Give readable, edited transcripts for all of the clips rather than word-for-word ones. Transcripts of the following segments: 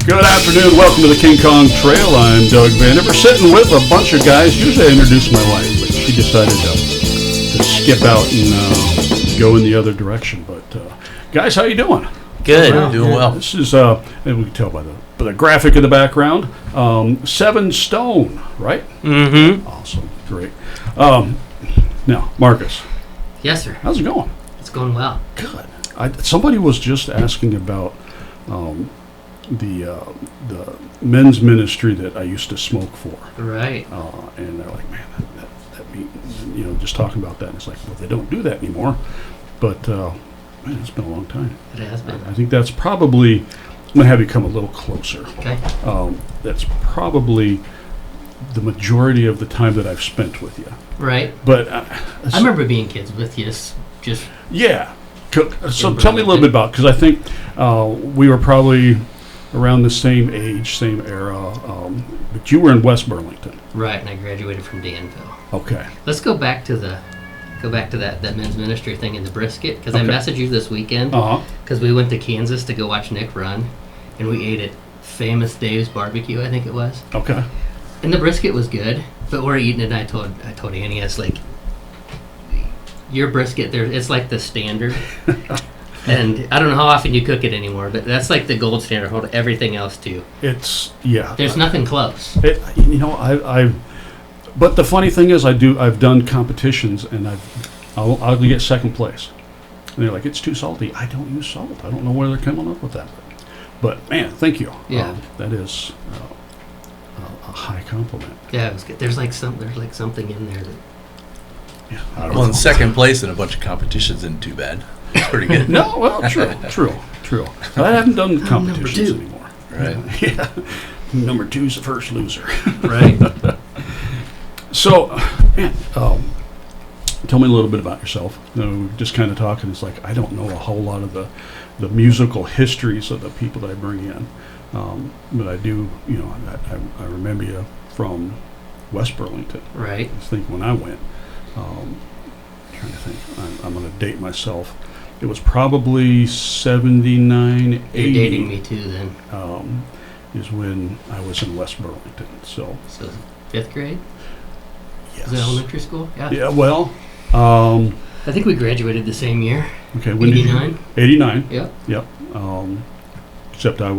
Good afternoon. Welcome to the King Kong Trail. I'm Doug Vandiver, sitting with a bunch of guys. Usually I introduce my wife, but she decided to skip out and go in the other direction. But guys, how you doing? Good. Doing well. This is, and we can tell by the graphic in the background, 7 Stone, right? Mm-hmm. Awesome. Great. Now, Marcus. Yes, sir. How's it going? It's going well. Good. Somebody was just asking about the men's ministry that I used to smoke for. Right. And they're like, man, that means, just talking about that. And it's like, well, they don't do that anymore. But, man, it's been a long time. It has been. I think that's probably, I'm going to have you come a little closer. Okay. That's probably the majority of the time that I've spent with you. Right. But I remember being kids with you. Just yeah. So tell me a little bit about, because I think we were probably around the same age, same era, but you were in West Burlington. Right, and I graduated from Danville. Okay. Let's go back to that men's ministry thing in the brisket, because Okay. I messaged you this weekend because we went to Kansas to go watch Nick run, and we ate at Famous Dave's Barbecue, I think it was. Okay. And the brisket was good, but we're eating it. And I told Annie, I was like, your brisket there, it's like the standard. And I don't know how often you cook it anymore, but that's like the gold standard. Hold everything else too. It's There's nothing close. But the funny thing is, I've done competitions, and I'll get second place. And they're like, it's too salty. I don't use salt. I don't know where they're coming up with that. But man, thank you. Yeah. That is a high compliment. Yeah, it was good. There's like something in there that. Yeah. I don't Well, know. in second place in a bunch of competitions isn't too bad. It's pretty good. No, well, true. I haven't done competitions number 2. anymore. Right. Yeah. Number 2's the first loser. Right. So, man, tell me a little bit about yourself. We're just kind of talking. It's like I don't know a whole lot of the musical histories of the people that I bring in, but I do. I remember you from West Burlington. Right. I think when I went, trying to think. I'm going to date myself. It was probably 79, 80. You're dating me too, then. Is when I was in West Burlington. So 5th grade? yes. Is it elementary school? Yeah. Yeah. Well. I think we graduated the same year. Okay. When 89. 89. Yep. Yep. Except I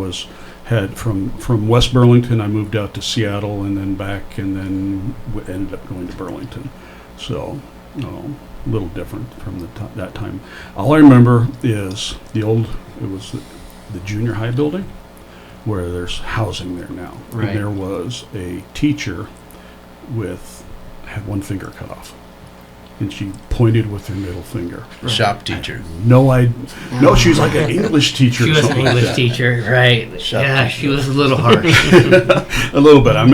had from West Burlington. I moved out to Seattle and then back, and then ended up going to Burlington. So a little different from that time. All I remember is it was the junior high building where there's housing there now. Right. And there was a teacher had one finger cut off. And she pointed with her middle finger. Right. Shop teacher. No, she was like an English teacher. She or was an something like English that. teacher, right? Shop Yeah, teacher. she was a little harsh. A little bit. I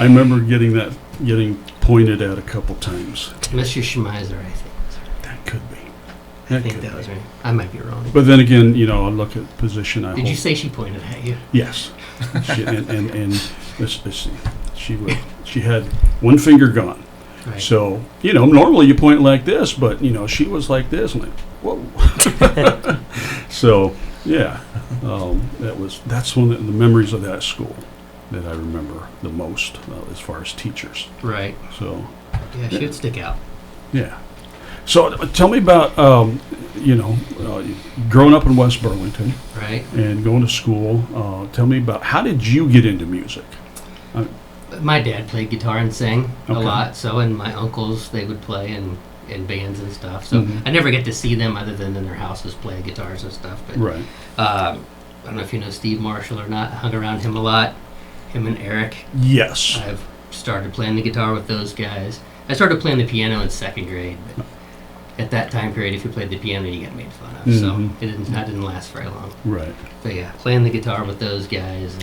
remember getting pointed at a couple times. Mr. Schmeiser, I think. That could be. I think that was right. I might be wrong. But then again, I look at the position I hold. Did you say she pointed at you? Yes. And let's see. She had one finger gone. Right. So, normally you point like this, but, she was like this. I'm like, whoa. So, yeah. That's one of the memories of that school that I remember the most as far as teachers. Right. So. Yeah, she would stick out. Yeah. So tell me about, growing up in West Burlington. Right. And going to school. Tell me about, how did you get into music? My dad played guitar and sang a Okay. lot, and my uncles, they would play in bands and stuff. So Mhm. I never get to see them other than in their houses play guitars and stuff. But Right. I don't know if you know Steve Marshall or not. I hung around him a lot. Him and Eric. Yes. I've started playing the guitar with those guys. I started playing the piano in 2nd grade, but at that time period, if you played the piano, you got made fun of. Mhm. So that didn't last very long. Right. But yeah, playing the guitar with those guys,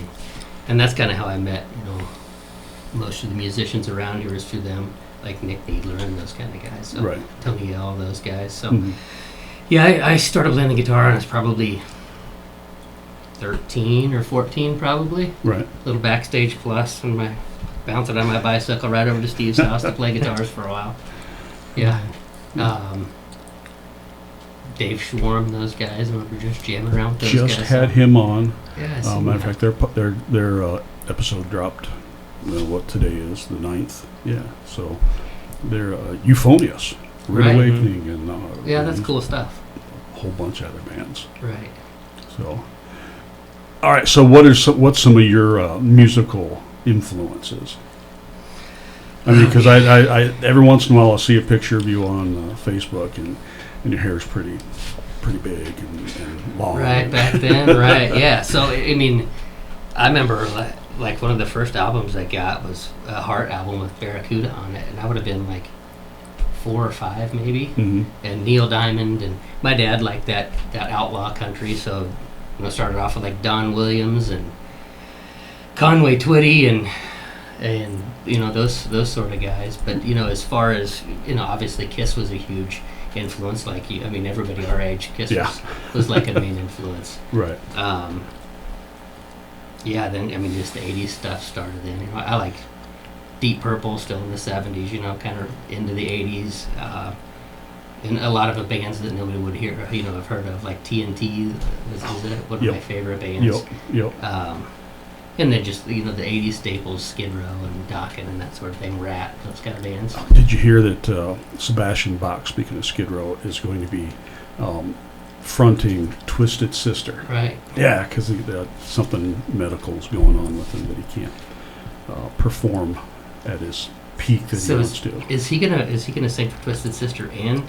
and that's kind of how I met, most of the musicians around here was through them, like Nick Needler and those kind of guys. So Right. Tony Yell, all those guys. So Mhm. yeah, I started playing the guitar, and I was probably 13 or 14, probably. Right. Little backstage plus, and bouncing on my bicycle right over to Steve's house to play guitars for a while. Yeah. Dave Schwarm, those guys. I remember just jamming around with those Just guys. had him on. Yeah, I see Matter of that. fact, their episode dropped. What today is, the 9th. Yeah, so they're Euphonious, Rude Right. Awakening, and Yeah, that's cool stuff. a whole bunch of other bands. Right. So, all right. So, what's some of your musical influences? I mean, because I every once in a while I'll see a picture of you on Facebook, and your hair's pretty big and long. Right, back then, right, yeah. So, I mean, I remember, like one of the first albums I got was a Heart album with Barracuda on it, and I would have been like 4 or 5 maybe, Mm-hmm. and Neil Diamond, and my dad liked that outlaw country, so, started off with like Don Williams and Conway Twitty and those sort of guys. But as far as obviously Kiss was a huge influence. Like everybody our age, Kiss was like a main influence. Right. Yeah. Then just the '80s stuff started. Then I like Deep Purple, still in the '70s. Kind of into the '80s. And a lot of the bands that nobody would hear, have heard of, like TNT is one of my favorite bands. Yep. And then just, the 80s staples, Skid Row and Dokken and that sort of thing, Rat, those kind of bands. Did you hear that Sebastian Bach, speaking of Skid Row, is going to be fronting Twisted Sister? Right. Yeah, because something medical is going on with him that he can't perform at his peak that he wants to. Is he gonna sing for Twisted Sister and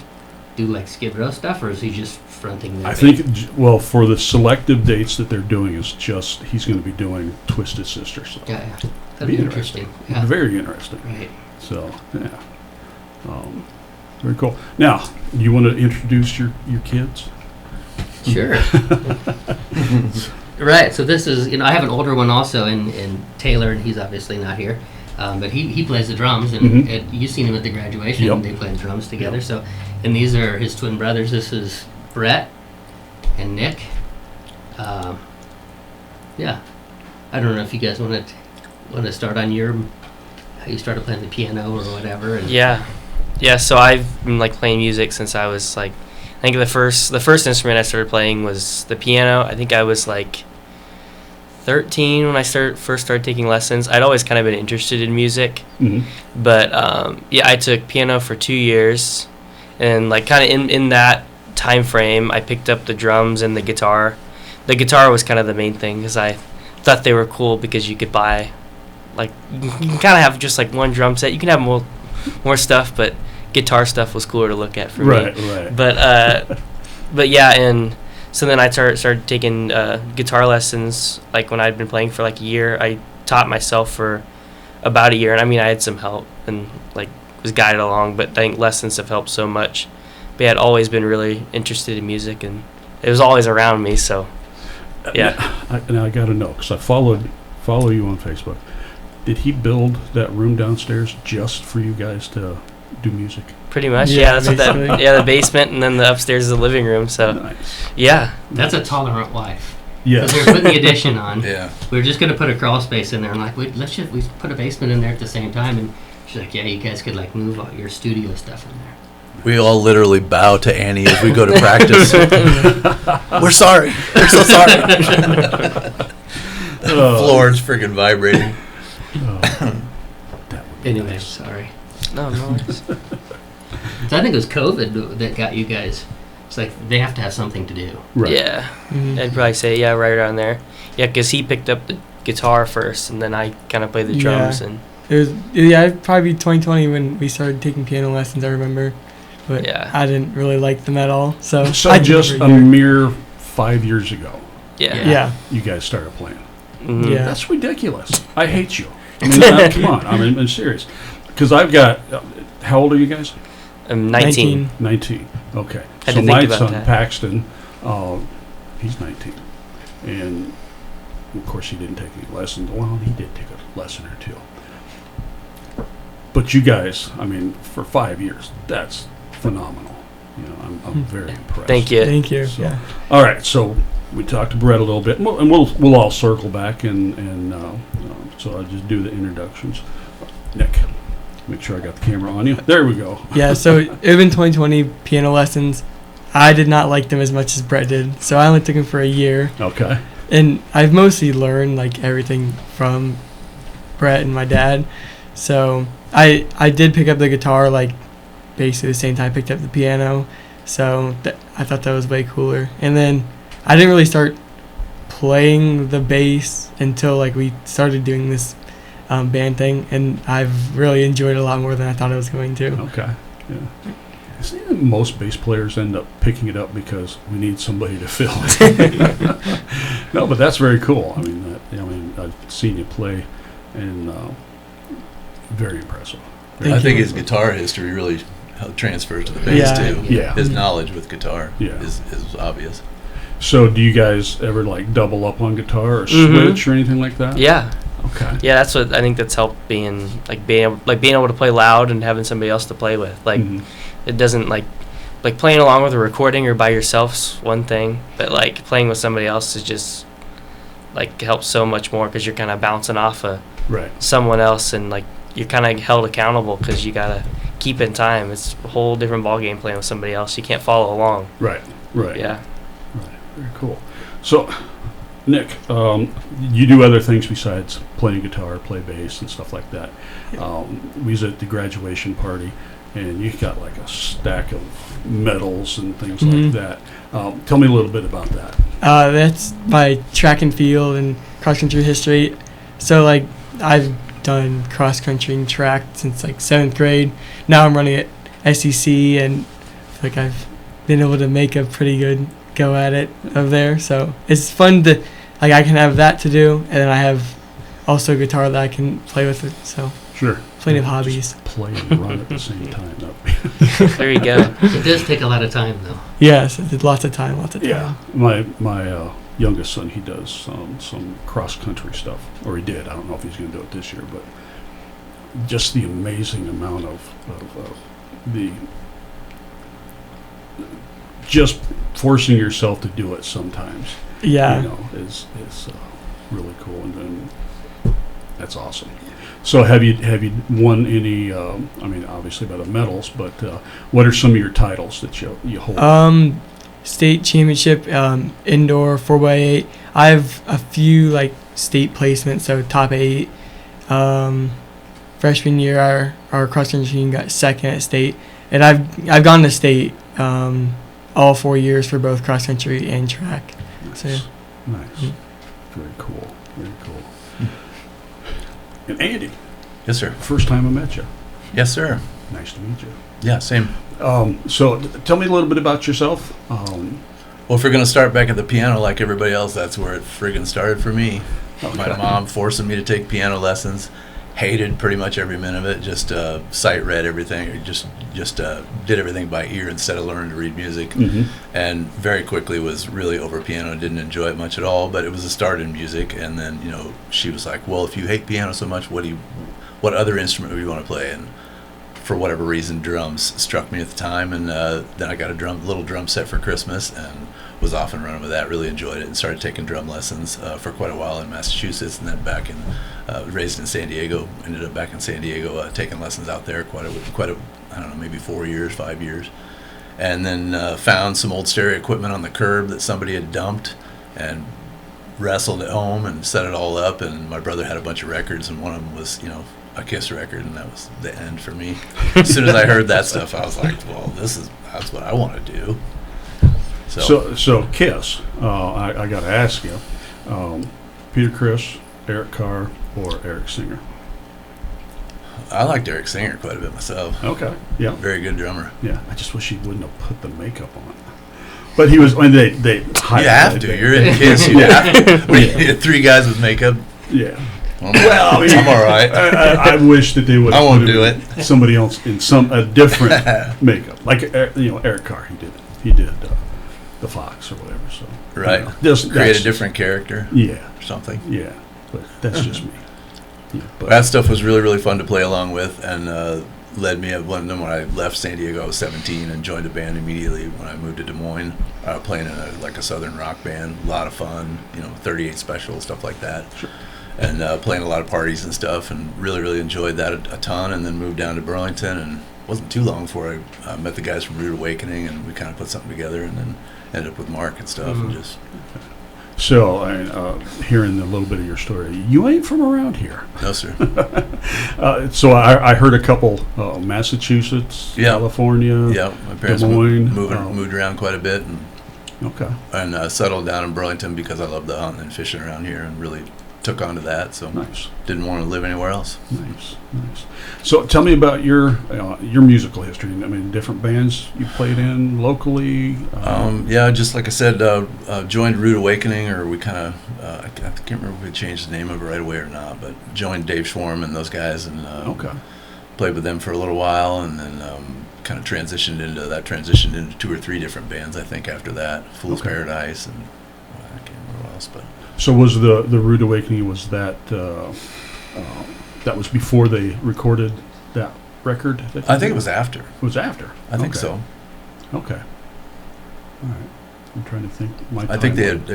do like Skid Row stuff, or is he just fronting their I band? think, well, for the selective dates that they're doing, is just he's going to be doing Twisted Sister. So Yeah. That'd be interesting. Yeah. Very interesting. Right. So, yeah. Very cool. Now, you want to introduce your kids? Sure. Right. So this is, I have an older one also in Taylor, and he's obviously not here. But he plays the drums, and you've seen him at the graduation. Yep. They play drums together. So, and these are his twin brothers. This is Brett and Nick. Yeah, I don't know if you guys want to start on how you started playing the piano or whatever. And Yeah. So I've been playing music since I was I think the first instrument I started playing was the piano. I think I was 13 when I first started taking lessons. I'd always kind of been interested in music, but I took piano for 2 years, and kind of in that time frame, I picked up the drums and the guitar. The guitar was kind of the main thing because I thought they were cool because you could buy, you can kind of have just one drum set. You can have more stuff, but guitar stuff was cooler to look at for me. Right. But yeah, and so then I started taking guitar lessons. When I'd been playing for a year, I taught myself for about a year, and I had some help and was guided along. But I think lessons have helped so much. But yeah, I'd always been really interested in music, and it was always around me. So yeah. Now I got to know, because I follow you on Facebook. Did he build that room downstairs just for you guys to do music? Pretty much, Yeah, that's what basically. the basement, and then the upstairs is the living room. So Nice. yeah. that's a tolerant wife. Yes. Because they're putting the addition on. Yeah. We were just going to put a crawl space in there, and we put a basement in there at the same time. And she's like, yeah, you guys could move all your studio stuff in there. We all literally bow to Annie as we go to practice. We're sorry. We're so sorry. The floor's freaking vibrating. That would be Anyway, nice. sorry. No worries. So I think it was COVID that got you guys. It's they have to have something to do. Right. Yeah. Mhm. I'd probably say right around there. Yeah, because he picked up the guitar first, and then I kind of played the drums. Yeah. And It'd probably be 2020 when we started taking piano lessons, I remember. But Yeah. I didn't really like them at all. So So just a mere 5 years ago, yeah. Yeah. you guys started playing. Mhm. Yeah. That's ridiculous. I hate you. Come on. I'm serious. Because I've got, how old are you guys? I'm 19. 19. Okay. Had So to think my about son, that. Paxton, he's 19. And, of course, he didn't take any lessons. Well, he did take a lesson or two. But you guys, for 5 years, that's phenomenal. I'm very impressed. Thank you. Thank you. So- Yeah. All right, so we talked to Brett a little bit, and we'll all circle back, and so I'll just do the introductions. Nick, make sure I got the camera on you. There we go. Yeah, so it had been 2020 piano lessons. I did not like them as much as Brett did, so I only took them for a year. Okay. And I've mostly learned like everything from Brett and my dad. So I did pick up the guitar like basically the same time I picked up the piano. So I thought that was way cooler. And then I didn't really start playing the bass until like we started doing this band thing, and I've really enjoyed it a lot more than I thought I was going to. Okay. Yeah. I see that most bass players end up picking it up because we need somebody to fill it. No, but that's very cool. I mean, I've seen you play, and very impressive. I think his guitar history really transfers to the bass too. Yeah. His knowledge with guitar Yeah. is obvious. So, do you guys ever like double up on guitar or Mhm. switch or anything like that? Yeah. Okay. Yeah, that's what I think that's helped being able to play loud and having somebody else to play with. Like Mhm. it doesn't like playing along with a recording or by yourself's one thing, but like playing with somebody else is just like helps so much more because you're kind of bouncing off of Right. someone else, and like you're kind of held accountable because you gotta keep in time. It's a whole different ball game playing with somebody else. You can't follow along. Right. Right. Yeah. Right. Very cool. So, Nick, you do other things besides playing guitar, play bass, and stuff like that. We was at the graduation party, and you got like a stack of medals and things like Mhm. that. Tell me a little bit about that. That's my track and field and cross country history. So like I've done cross country and track since like 7th grade. Now I'm running at SEC, and I feel like I've been able to make a pretty good go at it over there. So it's fun to like I can have that to do, and then I have also a guitar that I can play with it. So Sure. plenty of Just hobbies. play and run at the same time. There you go. It does take a lot of time, though. Yes, it's lots of time. Yeah, my youngest son, he does some cross country stuff, or he did. I don't know if he's going to do it this year, but just the amazing amount of the just forcing yourself to do it sometimes. Yeah. You know, is really cool, and that's awesome. So have you won any? I mean, obviously by the medals, but what are some of your titles that you hold? State championship, indoor 4x8. I have a few like state placements, so top 8. Freshman year, our cross country team got second at state, and I've gone to state all 4 years for both cross country and track. Nice. So, Nice. Mm. Very cool. Very cool. And Andy, Yes, sir. first time I met you. Yes, sir. Nice to meet you. Yeah, same. So tell me a little bit about yourself. Well, if we're going to start back at the piano like everybody else, that's where it friggin' started for me. My Okay. mom forcing me to take piano lessons. Hated pretty much every minute of it. Just sight read everything, or just did everything by ear instead of learning to read music. Mhm. And very quickly was really over piano. Didn't enjoy it much at all. But it was a start in music. And then she was like, "Well, if you hate piano so much, what other instrument do you want to play?" And for whatever reason, drums struck me at the time. And then I got a little drum set for Christmas and was off and running with that. Really enjoyed it and started taking drum lessons for quite a while in Massachusetts, and then back in raised in San Diego. Ended up back in San Diego taking lessons out there quite a I don't know, maybe 4 years, 5 years, and then found some old stereo equipment on the curb that somebody had dumped and wrestled at home and set it all up. And my brother had a bunch of records, and one of them was a Kiss record, and that was the end for me. As soon as I heard that stuff, I was like, well, that's what I want to do. So Kiss, I got to ask you, Peter Criss, Eric Carr, or Eric Singer? I liked Eric Singer quite a bit myself. Okay, yeah, Very good drummer. yeah. I just wish he wouldn't have put the makeup on. But he was, and they You have to. You're in Kiss. You have to. We had 3 guys with makeup. Yeah. Well, I'm all right. I wish that they would. I won't do it. Somebody else in a different makeup, like Eric Carr. He did the Fox or whatever. So Right. Just Create a different character Yeah, or something. yeah. But that's just me. Yeah, but That stuff was really, really fun to play along with, and led me at one of them when I left San Diego. I was 17 and joined a band immediately when I moved to Des Moines, playing in a southern rock band. A lot of fun, 38 Special, stuff like that. Sure. and playing a lot of parties and stuff, and really enjoyed that a ton. And then moved down to Burlington, and it wasn't too long before I met the guys from Rude Awakening, and we kind of put something together, and then ended up with Mark and stuff, and just. So, hearing a little bit of your story, you ain't from around here. No, sir. So I heard a couple, Massachusetts, Yeah. California. Yeah, my parents Des Moines, moved around quite a bit, Okay. and settled down in Burlington because I love the hunting and fishing around here, and really took on to that. So Nice. didn't want to live anywhere else. Nice. So tell me about your musical history. I mean, different bands you played in locally. Yeah, just like I said, joined Rude Awakening, or we kind of, I can't remember if we changed the name of it right away or not, but joined Dave Schwarm and those guys, and Okay. played with them for a little while, and then kind of transitioned into 2 or 3 different bands, I think, after that. Fool's Okay. Paradise, and I can't remember what else, but So was the Rude Awakening, was that that was before they recorded that record? That you I think did? it was after. It was after. I think Okay. so. Okay. All right. I'm trying to think. I think they had.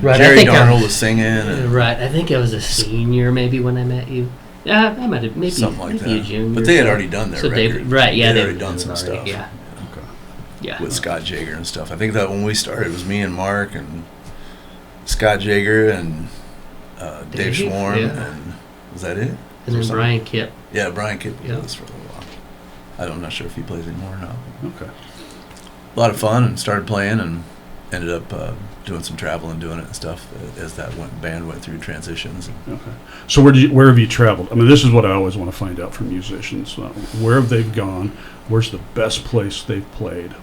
Right, I Jerry think Darnell was singing. And Right, I think I was a senior maybe when I met you. Yeah, I might have maybe something like maybe a that. junior. But they had already done their So record. Dave, right? Yeah, They'd they already done some stuff. Yeah, Okay. yeah. With Scott Jager and stuff. I think that when we started, it was me and Mark and Scott Jager and Dave Dave, Schwarm, yeah. and was that it? And Or then something? Brian Kipp. Yeah, Brian Kipp was Yeah. with us for a little while. I'm not sure if he plays anymore or not. Okay. A lot of fun, and started playing, and ended up doing some travel and doing it and stuff as that band went through transitions. Okay. So where have you traveled? I mean, this is what I always want to find out from musicians. Where have they gone? Where's the best place they've played?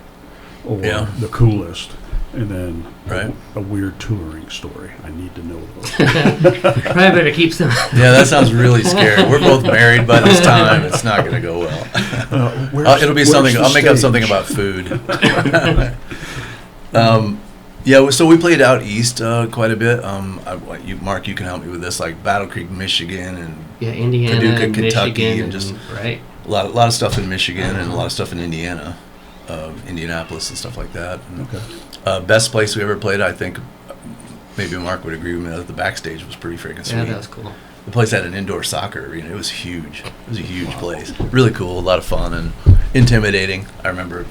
Or Yeah. the coolest? And then Right. a weird touring story. I need to know those. Probably better keep some. Yeah, that sounds really scary. We're both married by this time. It's not going to go well. It'll be where's something. the I'll make up something stage? about food. Yeah, so we played out east quite a bit. Mark, you can help me with this, like Battle Creek, Michigan, and Yeah, Indiana, Paducah, and Kentucky, Michigan, and just right. a lot of stuff in Michigan and a lot of stuff in Indiana, Indianapolis and stuff like that. And, Okay. best place we ever played, I think, maybe Mark would agree with me, the backstage was pretty freaking sweet. Yeah, that was cool. The place had an indoor soccer arena. It was huge. It was a huge place. Really cool, a lot of fun and intimidating. I remember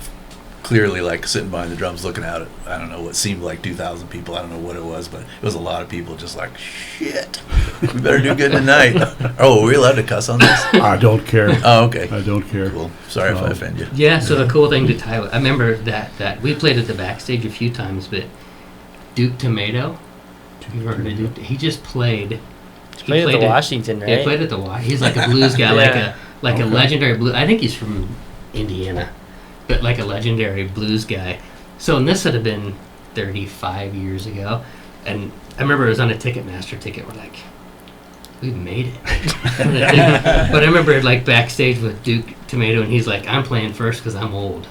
clearly like sitting behind the drums looking out at, I don't know, what seemed like 2,000 people. I don't know what it was, but it was a lot of people just like, shit, we better do good tonight. Oh, were we allowed to cuss on this? I don't care. Oh, okay. I don't care. Cool. Sorry if I offend you. Yeah, so the cool thing to tie with, I remember that we played at the backstage a few times, but Duke Tomato, you ever heard of Duke? He just played. He played at the Washington, right? Yeah, he played at the Y. He's like a blues guy, Yeah. like a Okay. legendary blues. I think he's from Indiana, but like a legendary blues guy. So, and this would have been 35 years ago, and I remember it was on a Ticketmaster ticket. We're like, we've made it. But I remember like backstage with Duke Tomato, and he's like, I'm playing first because I'm old,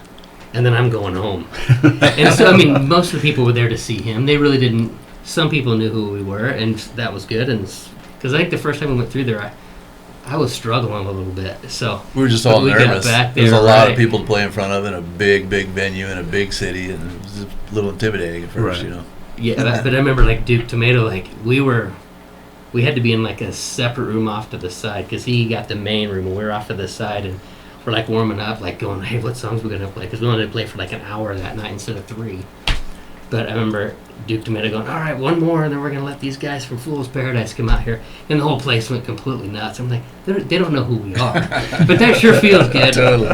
and then I'm going home. And so, I mean, most of the people were there to see him. They really didn't. Some people knew who we were, and that was good. And because I think the first time we went through there, I was struggling a little bit. So We were just all we got nervous. back There was a there, lot right. of people to play in front of in a big venue in a big city, and it was a little intimidating at first, Right. you know. yeah, but I remember like Duke Tomato, like we had to be in like a separate room off to the side because he got the main room and we were off to the side, and we're like warming up, like going, hey, what songs we gonna play? Because we wanted to play for like an hour that night instead of 3. But I remember Duke Tomato going, all right, one more, and then we're going to let these guys from Fool's Paradise come out here. And the whole place went completely nuts. I'm like, they don't know who we are. But that sure feels good. Totally.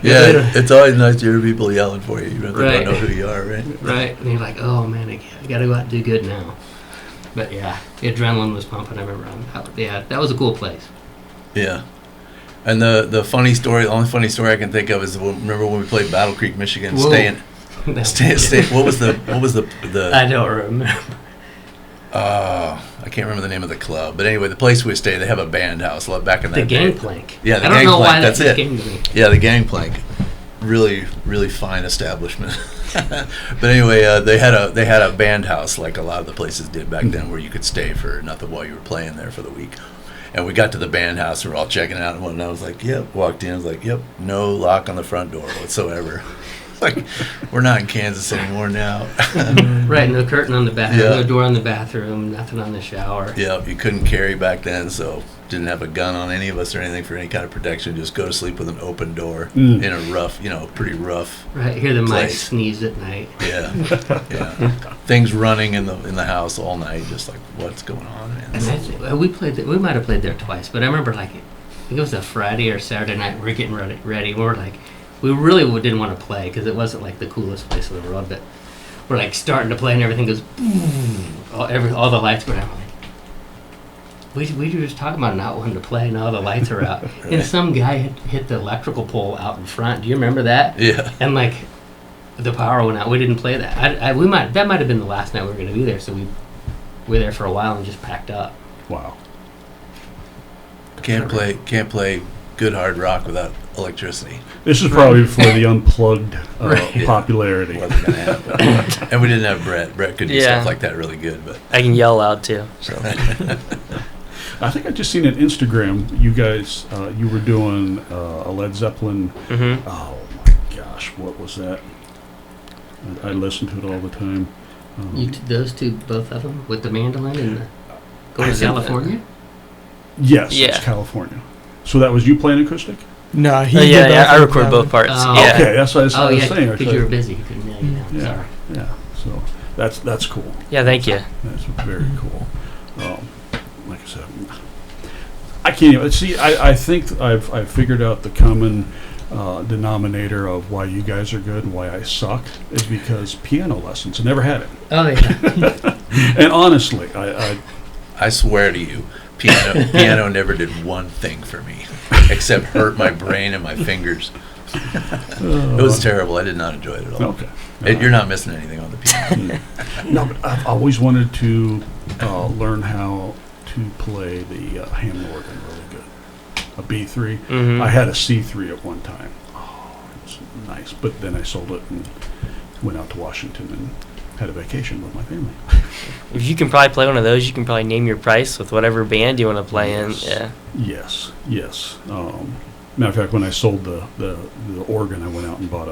Yeah, it's always nice to hear people yelling for you. You really Right. don't know who you are, right? Right. And you're like, oh, man, I got to go out and do good now. But, yeah, the adrenaline was pumping. I remember. That was a cool place. Yeah. And the funny story, the only funny story I can think of is remember when we played Battle Creek, Michigan, Whoa. stay. What was the I don't remember. I can't remember the name of the club, but anyway, the place we stay, they have a band house back in The that day. Gangplank. Yeah, the I don't know why Gangplank, that that's just it. came to me. Yeah, the Gangplank, really fine establishment. But anyway, they had a band house like a lot of the places did back then, where you could stay for nothing while you were playing there for the week. And we got to the band house, and we're all checking out, and I was like, "Yep." Walked in, I was like, "Yep." No lock on the front door whatsoever. Like, we're not in Kansas anymore now. Right, no curtain on the bathroom, Yeah. no door on the bathroom, nothing on the shower. Yeah, you couldn't carry back then, so didn't have a gun on any of us or anything for any kind of protection. Just go to sleep with an open door Mm. in a rough, pretty rough. Right, hear the mice Place. sneeze at night. Yeah, yeah. Things running in the house all night, just like what's going on. And I we might have played there twice, but I remember like I think it was a Friday or Saturday night. We're getting ready. We were like, we really didn't want to play because it wasn't like the coolest place in the world. But we're like starting to play and everything goes boom. All the lights go down. We're like, we were just talking about not wanting to play, and all the lights are out. Right. And some guy had hit the electrical pole out in front. Do you remember that? Yeah. And like the power went out. We didn't play that. That might have been the last night we were going to be there. So we were there for a while and just packed up. Wow. Can't play good hard rock without electricity. This is probably before the unplugged Right. Yeah. popularity. Wasn't gonna happen. And we didn't have Brett. Brett could do Yeah. stuff like that really good, but I can yell loud too. So I think I just seen on Instagram, you guys, you were doing a Led Zeppelin. mhm. Oh my gosh, what was that? I listen to it all the time. Those two, both of them, with the mandolin and the I going to think- California. Yes, Yeah. it's California. So that was you playing acoustic? No, he Oh, did yeah, both I of record them. both parts. Oh, Yeah. Okay, that's what I was, Oh I was yeah, saying. because you were busy. You couldn't. Yeah. Sorry. Yeah, so that's cool. Yeah, thank you. That's very cool. Like I said, I can't even see. I think I've figured out the common denominator of why you guys are good and why I suck is because piano lessons. I never had it, Oh yeah. and honestly, I I swear to you, piano never did one thing for me except hurt my brain and my fingers. It was terrible. I did not enjoy it at all. okay. You're not missing anything on the piano. No, but I've always wanted to learn how to play the Hammond organ really good. A B3. Mhm. I had a C3 at one time. Oh, it was nice. But then I sold it and went out to Washington and had a vacation with my family. If you can probably play one of those, you can probably name your price with whatever band you want to play Yes. in. Yeah. Yes. Matter of fact, when I sold the organ, I went out and bought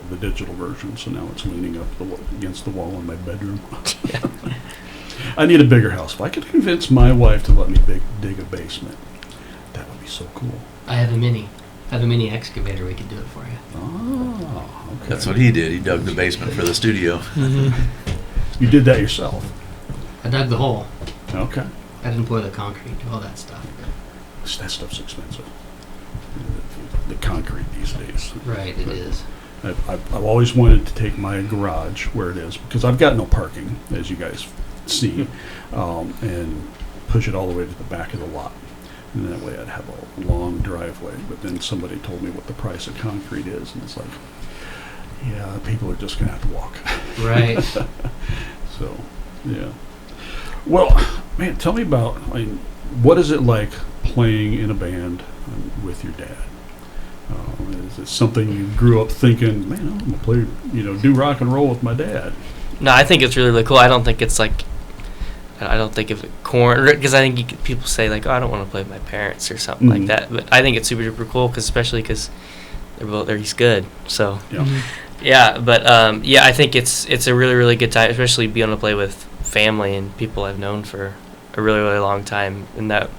the digital version. So now it's leaning up against the wall in my bedroom. I need a bigger house. If I could convince my wife to let me dig a basement, that would be so cool. I have a mini excavator. We could do it for you. Oh, okay. That's what he did. He dug the basement for the studio. Mhm. You did that yourself. I dug the hole. Okay. I didn't pour the concrete. All that stuff. That stuff's expensive. The concrete these days. Right. It is. I've always wanted to take my garage where it is because I've got no parking, as you guys see, and push it all the way to the back of the lot. And that way I'd have a long driveway. But then somebody told me what the price of concrete is, and it's like, yeah, people are just going to have to walk. Right. So, yeah. Well, man, tell me about, what is it like playing in a band with your dad? Is it something you grew up thinking, man, I'm going to play, do rock and roll with my dad? No, I think it's really, really cool. I don't think it's like, I don't think of it corn, because I think people say like, oh, I don't want to play with my parents or something Mhm. like that. But I think it's super duper cool, especially because he's good. So Yeah. Mhm. yeah, but yeah, I think it's a really, really good time, especially being able to play with family and people I've known for a really, really long time, and that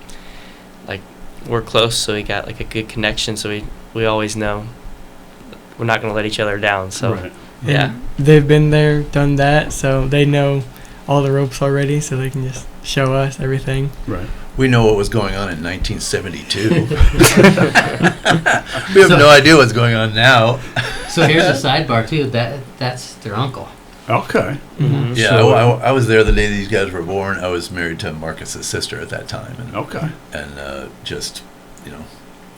like we're close, so we got like a good connection, so we always know we're not going to let each other down. So Right. yeah. And they've been there, done that, so they know all the ropes already, so they can just show us everything. Right. We know what was going on in 1972. We have no idea what's going on now. So here's a sidebar too. That's their uncle. Okay. Mhm. Yeah, So- I was there the day these guys were born. I was married to Marcus's sister at that time, Okay. and just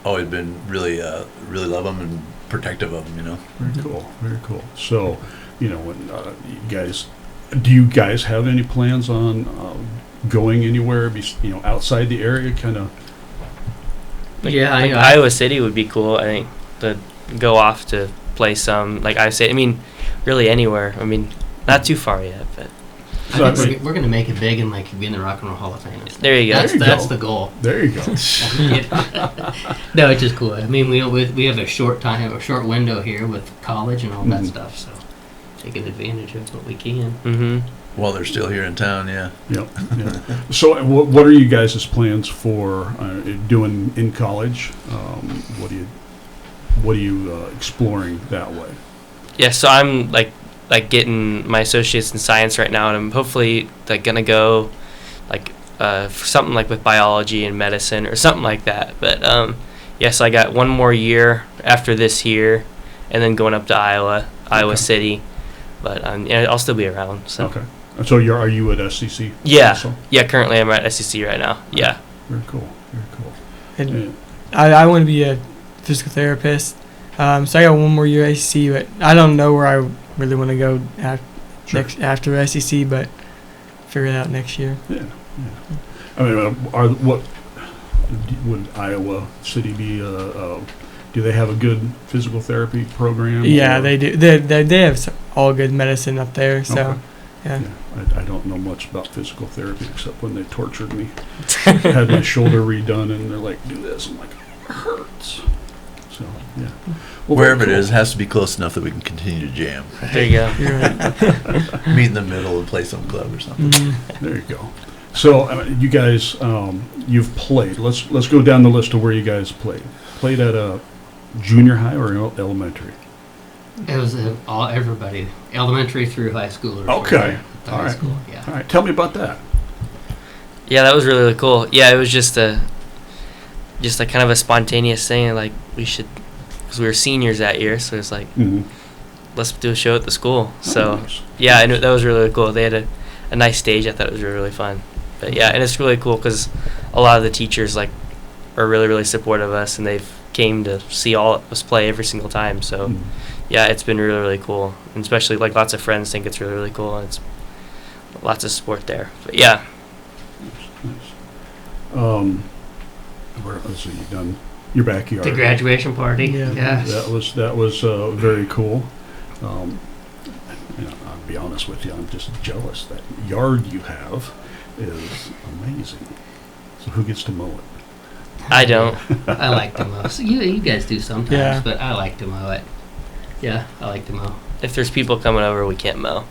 always been really really love them and protective of them. Very cool. Very cool. So, when do you guys have any plans on going anywhere, outside the area, kind of? Yeah, Like Iowa City would be cool. I think to go off to play some like I say. I mean, really anywhere. I mean, not too far yet, but I think we're gonna make it big and like be in the Rock and Roll Hall of Fame. There you go. That's the goal. There you go. No, it's just cool. I mean, we have a short window here with college and all that stuff, so taking advantage of what we can. Mm-hmm. While they're still here in town, yeah. Yep. Yeah. So, what are you guys' plans for doing in college? What are you exploring that way? Yeah, so I'm like getting my associates in science right now, and I'm hopefully like gonna go like for something like with biology and medicine or something like that. But yeah, so I got one more year after this year, and then going up to Iowa City. But yeah, I'll still be around. So. Okay. So are you at SCC? Yeah. Also? Yeah. Currently, I'm at SEC right now. Yeah. Very cool. Very cool. And I want to be a physical therapist. So I got one more year at SEC, but I don't know where I really want to go after SEC, but figure it out next year. Yeah. I mean, would Iowa City be do they have a good physical therapy program? Yeah, they do. They have all good medicine up there. So, Okay. yeah. I don't know much about physical therapy except when they tortured me. Had my shoulder redone, and they're like, "Do this." I'm like, "It hurts." So yeah. Well, Wherever very it cool. is, has to be close enough that we can continue to jam. There you go. You're right. Meet in the middle and play some club or something. There you go. So you guys, you've played. Let's go down the list of where you guys played. Played at a junior high or elementary? It was everybody, elementary through high school. Okay. All right. School, yeah. All right. Tell me about that. Yeah, that was really, really cool. Yeah, it was just a kind of a spontaneous thing. Like because we were seniors that year, so it's like let's do a show at the school. So nice. yeah, I knew that was really, really cool. They had a nice stage. I thought it was really, really fun. But yeah, and it's really cool because a lot of the teachers like are really, really supportive of us, and they've came to see all of us play every single time. So yeah, it's been really, really cool, and especially like lots of friends think it's really, really cool, and it's lots of support there. But yeah. Nice. Let's see, you've done your backyard. The graduation party. Yeah. That was very cool. I'll be honest with you, I'm just jealous. That yard you have is amazing. So who gets to mow it? I don't. I like to mow. So you guys do sometimes, Yeah. but I like to mow it. Yeah, I like to mow. If there's people coming over, we can't mow.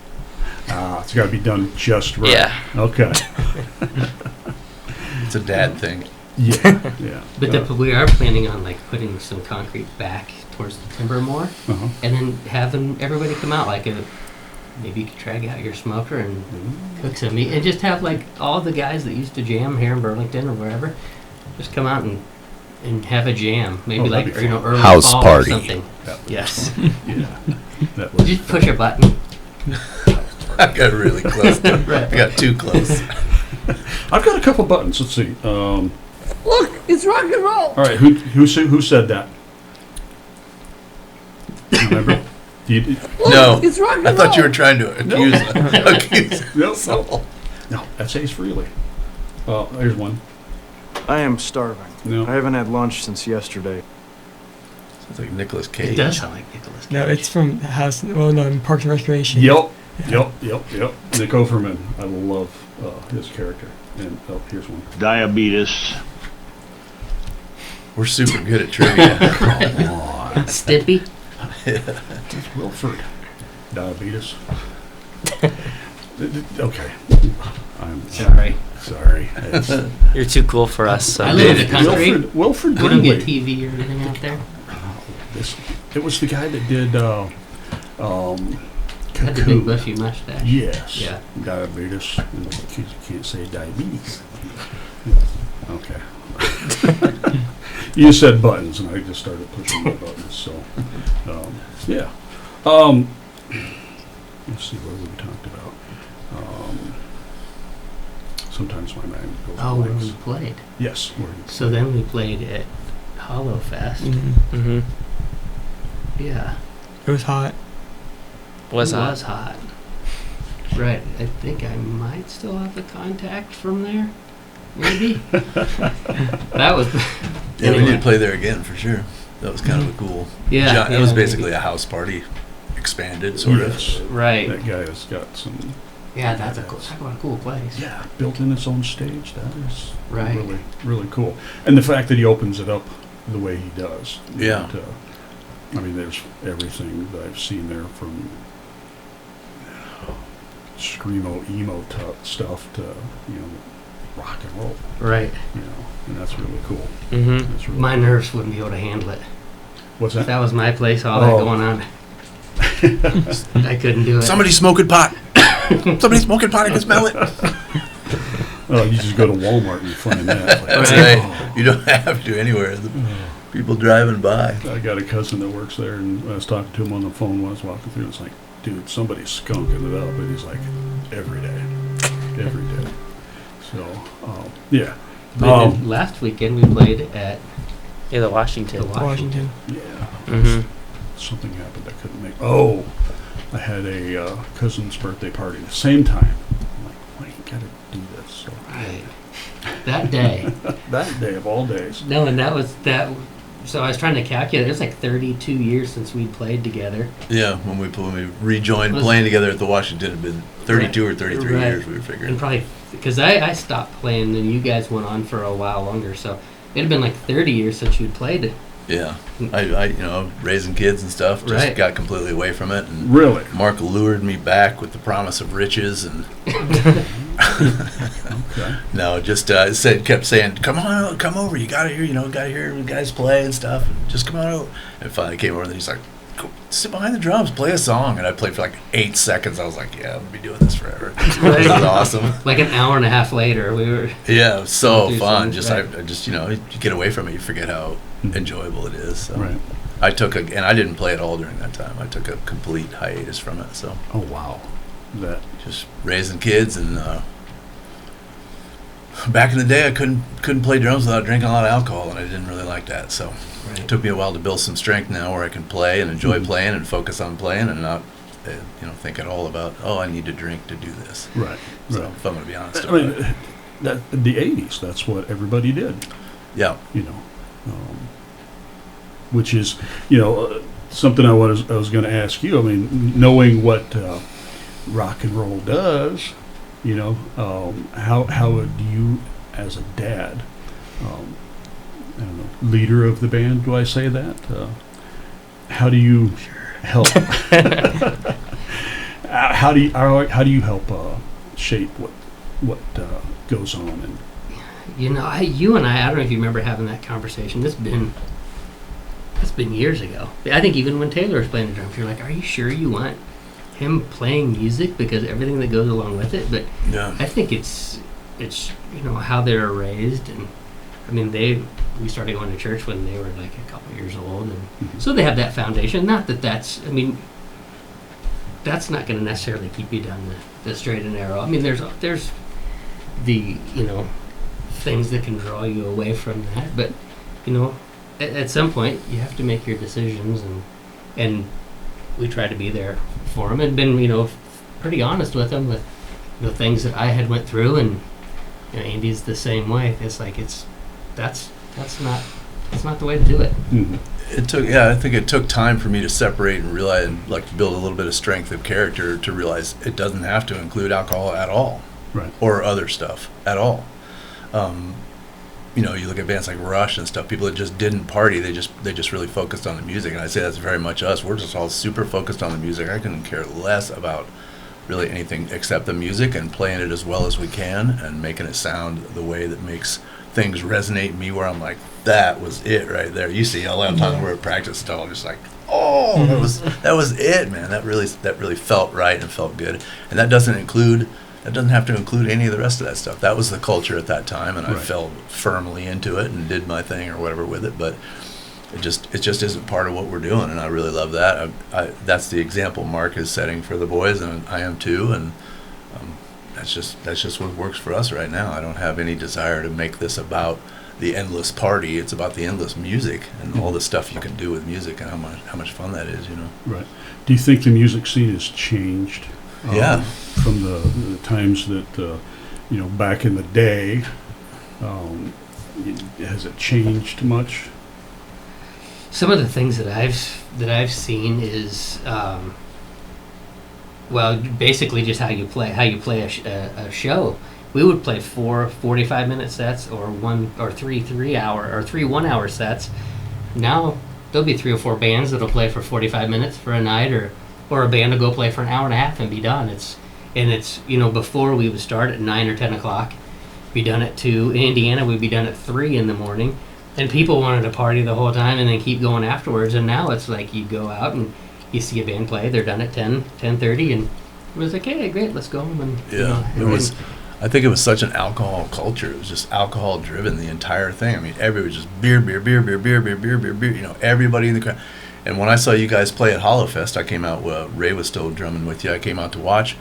It's got to be done just right. Yeah. Okay. It's a dad thing. Yeah. Yeah. But we are planning on like putting some concrete back towards the timber more, uh-huh. and then having everybody come out. Like maybe you could drag out your smoker and cook some meat, and just have like all the guys that used to jam here in Burlington or wherever, just come out and have a jam. Maybe that'd be early House fall party. or something. That was- Yes. Yeah. That was. Just push a button. I got really close. Right. I got too close. I've got a couple buttons. Let's see. Look, it's rock and roll. All right. Who said that? Do you remember? No, It's rock and I thought you were roll. trying to accuse No, someone. no. That's Ace Frehley. Here's one. I am starving. No. I haven't had lunch since yesterday. Sounds like Nicolas It Cage. does sound like Nicolas Cage. No, it's from House. Well, no, in Parks and Recreation. Yep. Nick Offerman. I love his character. And here's one. Diabetes. We're super good at trivia. Come on. Stimpy. It's Wilford. Diabetes. Okay. I'm Sorry. sorry. It's You're too cool for us. So. I live in the country. Wilford We don't get Brimley. TV or anything out there. It was the guy that did Had the big Cocoon. bushy mustache. Yes. Yeah. Diabetes. You can't say diabetes. Okay. You said buttons, and I just started pushing the buttons. So, yeah. Let's see what we talked about. Sometimes my mind goes Oh, when blanks. we played. Yes. So then we played at Hollow Fest. Mm-hmm. Yeah. It was hot. Was It hot. was hot. Right. I think I might still have the contact from there. Maybe. That was. Yeah, we need to play there again for sure. That was kind of a cool. Yeah. It was yeah, basically maybe. a house party, expanded sort Yes. of. Right. That guy has got some Yeah, that's talk about a cool place. Yeah, built in its own stage. That is Right. really, really cool. And the fact that he opens it up the way he does. Yeah. And, I mean, there's everything that I've seen there from screamo, emo stuff to, rock and roll, Right. and that's really cool. Mm-hmm. That's really My nerves wouldn't be able to handle it. What's If that? that was my place, all that Oh. going on, I couldn't do it. Somebody's smoking pot. Somebody's smoking pot. I can smell it. Oh, you just go to Walmart and you find that. It's like, That's Right. right. You don't have to anywhere. The people driving by. I got a cousin that works there, and I was talking to him on the phone when I was walking through. It's like, dude, somebody's skunking it up, and he's like, every day. So, yeah, But then last weekend we played at Yeah, the Washington. the Washington. yeah. Mm-hmm. Something happened I couldn't make. Oh, I had a cousin's birthday party at the same time. I'm like, why you gotta do this? So Right. That day. that day of all days. No, and that was that. So I was trying to calculate. It was like 32 years since we played together. Yeah, when we rejoined Was- playing together at the Washington, it had been 32 or 33 Right. years. We were And figuring. probably because I stopped playing and you guys went on for a while longer. So it had been like 30 years since you'd played. Yeah, I raising kids and stuff. Just Right. got completely away from it. And Really? Mark lured me back with the promise of riches, and Okay. no, just kept saying, "Come on, come over. You gotta hear, gotta hear guys play and stuff. And just come on over." And finally came over, and he's like, "Go sit behind the drums, play a song." And I played for like 8 seconds. I was like, "Yeah, I'm gonna be doing this forever." This is awesome. Like an hour and a half later, we were. Yeah, it was so Do fun. some- Just right. I just you get away from it, you forget how enjoyable it is. So. Right. I took and I didn't play at all during that time. I took a complete hiatus from it. So Oh wow. That. just raising kids and back in the day, I couldn't play drums without drinking a lot of alcohol, and I didn't really like that. So it took me a while to build some strength now, where I can play and enjoy playing and focus on playing and not think at all about I need to drink to do this. Right. So Right. if I'm going to be honest I about mean, it. that the '80s. That's what everybody did. Yeah. Which is, something I was going to ask you. I mean, knowing what rock and roll does, how would you, as a dad, I don't know, leader of the band, do I say that? How do you help? How do you help shape what goes on? And You and I don't know if you remember having that conversation. It's been years ago. I think even when Taylor was playing the drums, you're like, are you sure you want him playing music because everything that goes along with it? But Yeah. I think it's how they're raised, and I mean we started going to church when they were like a couple years old, and so they have that foundation. Not that that's not going to necessarily keep you down the straight and narrow. I mean there's the things that can draw you away from that, but at some point you have to make your decisions, and we try to be there for them and been pretty honest with them with the things that I had went through, and Andy's the same way. It's like that's not the way to do it. Mhm. I think it took time for me to separate and realize, and like to build a little bit of strength of character to realize it doesn't have to include alcohol at all, Right. or other stuff at all. You look at bands like Rush and stuff. People that just didn't party, they just really focused on the music, and I'd say that's very much us. We're just all super focused on the music. I couldn't care less about really anything except the music and playing it as well as we can and making it sound the way that makes things resonate in me, where I'm like, that was it right there. You see, a lot of times we're at practice still, I'm just like, oh, that was it, man. That really felt right and felt good. And that doesn't have to include any of the rest of that stuff. That was the culture at that time, and I Right. fell firmly into it and did my thing or whatever with it. But it just isn't part of what we're doing, and I really love that. That's the example Mark is setting for the boys, and I am too. And that's just what works for us right now. I don't have any desire to make this about the endless party. It's about the endless music and all the stuff you can do with music and how much fun that is. Right. Do you think the music scene has changed? Yeah. From the times that back in the day, has it changed much? Some of the things that I've seen is Well, basically just how you play a show. We would play 4 45-minute sets or 3 3-hour or 3 1-hour sets. Now there'll be 3 or 4 bands that'll play for 45 minutes for a night, or a band will go play for an hour and a half and be done. It's before we would start at 9 or 10 o'clock, be done at 2. In Indiana, we'd be done at 3 in the morning, and people wanted to party the whole time and then keep going afterwards. And now it's like you go out and you see a band play, they're done at 10:30, and it was like, hey, great, let's go home. And it was. I think it was such an alcohol culture. It was just alcohol driven, the entire thing. I mean, everybody was just beer, beer, beer, beer, beer, beer, beer, beer, beer. Everybody in the crowd. And when I saw you guys play at Hollowfest, I came out. Ray was still drumming with you. I came out to watch.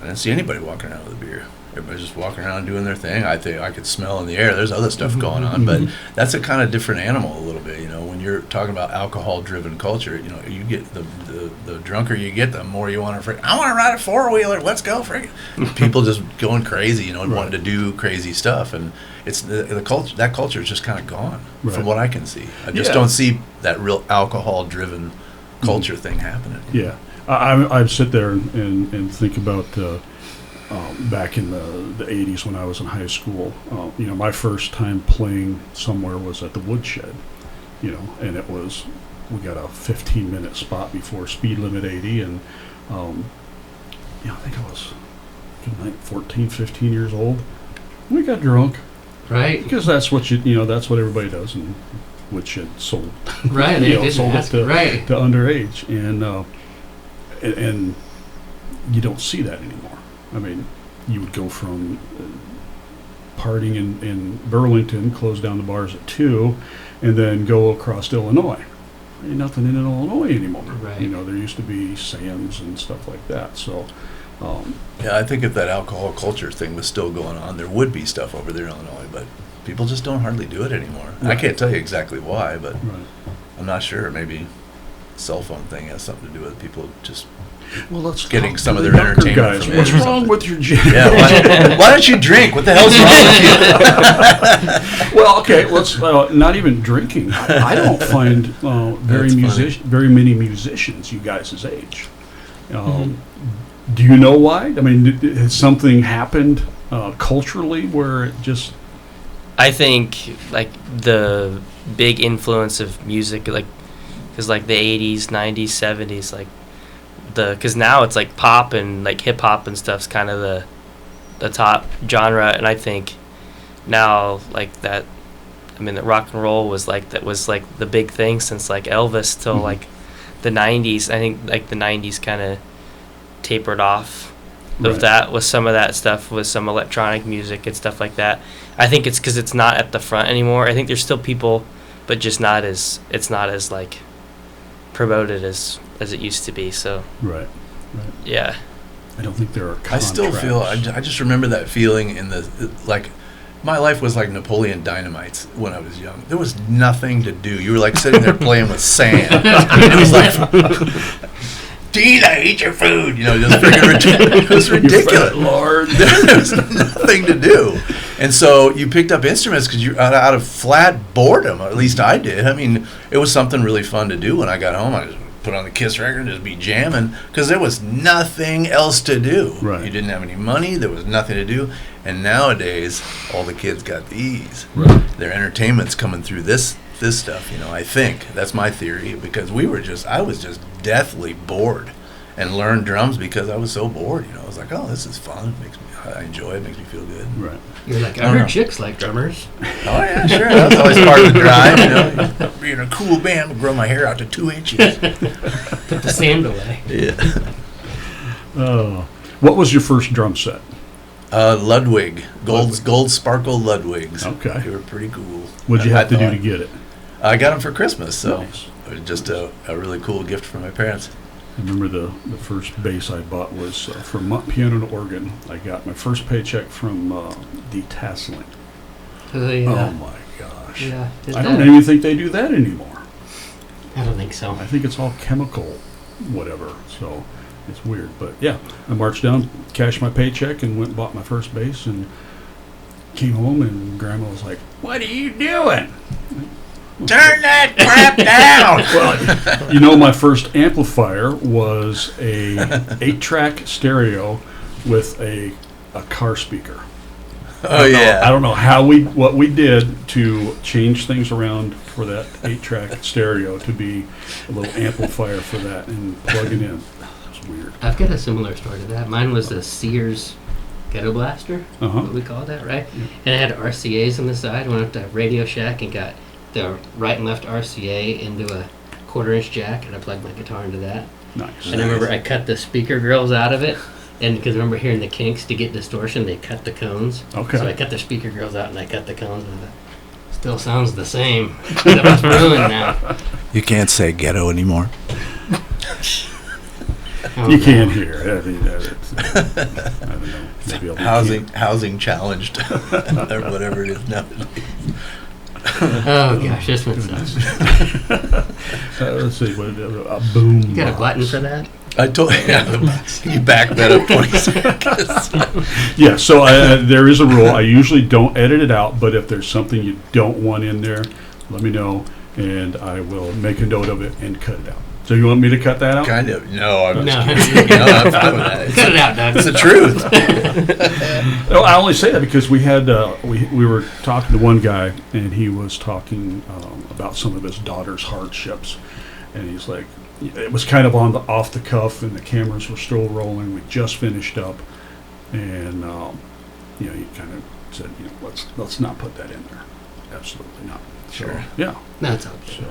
I didn't see anybody walking around with a beer. Everybody's just walking around doing their thing. I think I could smell in the air. There's other stuff going on, but that's a kind of different animal a little bit. When you're talking about alcohol-driven culture, you get the drunker you get, the more you want to. I want to ride a 4-wheeler. Let's go, freaking! People just going crazy, wanting to do crazy stuff, and it's the culture. That culture is just kind of gone from what I can see. I just don't see that real alcohol-driven culture thing happening. Yeah, I sit there and think about. Back in the 80s when I was in high school, my first time playing somewhere was at the Woodshed, and we got a 15-minute spot before speed limit 80, and, I think I was 14, 15 years old. We got drunk. Right. Because that's what that's what everybody does, and Woodshed sold. Right. Sold it to underage, and you don't see that anymore. I mean, you would go from partying in Burlington, close down the bars at 2, and then go across to Illinois. There ain't nothing in Illinois anymore. Right. There used to be Sam's and stuff like that. So, I think if that alcohol culture thing was still going on, there would be stuff over there in Illinois, but people just don't hardly do it anymore. Right. I can't tell you exactly why, but I'm not sure. Maybe the cell phone thing has something to do with people just getting some of their entertainment guys. from What's it or wrong something. with your gym? Yeah, why don't you drink? What the hell's wrong with you? Well, okay, let's not even drinking. I don't find very many musicians you guys' age. Do you know why? I mean, has something happened culturally where it just? I think like the big influence of music, because the 80s, 90s, 70s, because now it's like pop and like hip hop and stuff's kind of the top genre, and I think now that rock and roll was the big thing since Elvis till the 90s. I think the 90s kind of tapered off of that with some of that stuff, with some electronic music and stuff like that. I think it's because it's not at the front anymore. I think there's still people, but just it's not as promoted as it used to be. So yeah, I don't think there are contracts. I still feel I just remember that feeling in my life was like Napoleon Dynamite's when I was young. There was nothing to do. You were sitting there playing with sand. It was like Tina, eat your food. Just freaking it was ridiculous. Lord, there was nothing to do. And so you picked up instruments because you out of flat boredom, or at least I did. I mean, it was something really fun to do when I got home. I just put on the Kiss record and just be jamming because there was nothing else to do. Right. You didn't have any money. There was nothing to do. And nowadays, all the kids got these. Right. Their entertainment's coming through this stuff. I think that's my theory because I was just deathly bored and learned drums because I was so bored. I was like, oh, this is fun. I enjoy it. Makes me feel good. Right. You're like, I heard chicks like drummers. Oh yeah, sure. That was always part of the drive. Being a cool band, would grow my hair out to 2 inches. Put the sand away. Yeah. What was your first drum set? Ludwig, gold sparkle Ludwigs. Okay. They were pretty cool. What'd you have to do to get it? I got them for Christmas, so Nice. it was just a really cool gift from my parents. I remember the first bass I bought was from piano to organ. I got my first paycheck from detasseling. Oh, yeah. Oh my gosh. Yeah. I don't even think they do that anymore. I don't think so. I think it's all chemical, whatever. So it's weird. But yeah, I marched down, cashed my paycheck, and went and bought my first bass, and came home, and Grandma was like, "What are you doing?" Turn that crap down. Well, you know, my first amplifier was a 8-track stereo with a car speaker. Oh yeah. I don't know what we did to change things around for that 8-track stereo to be a little amplifier for that and plug it in. That was weird. I've got a similar story to that. Mine was a Sears Ghetto Blaster, Uh-huh. what we call that, right? Yeah. And it had RCAs on the side. Went up to Radio Shack and got the right and left RCA into a 1/4-inch jack, and I plugged my guitar into that. Nice. And I remember I cut the speaker grills out of it, and because I remember hearing the Kinks, to get distortion, they cut the cones. Okay. So I cut the speaker grills out and I cut the cones, and I thought, still sounds the same. That was ruined now. You can't say ghetto anymore. Oh, You no. can hear. I mean, I don't know. Maybe Housing challenged, or whatever it is now. Oh gosh, this one sucks. Let's see. A boom. You got a button for that? I told you. Can you back that up 20 seconds? Yeah, so there is a rule. I usually don't edit it out, but if there's something you don't want in there, let me know, and I will make a note of it and cut it out. So you want me to cut that out? Kind of. No, I'm No. just kidding. No, I'm fine with that. Cut it out, Doug. It's the truth. Oh, I only say that because we had we were talking to one guy, and he was talking about some of his daughter's hardships, and he's like, it was kind of off the cuff, and the cameras were still rolling. We just finished up, and you know, he kind of said, you know, let's not put that in there. Absolutely not. Sure. So, yeah. No, it's okay. So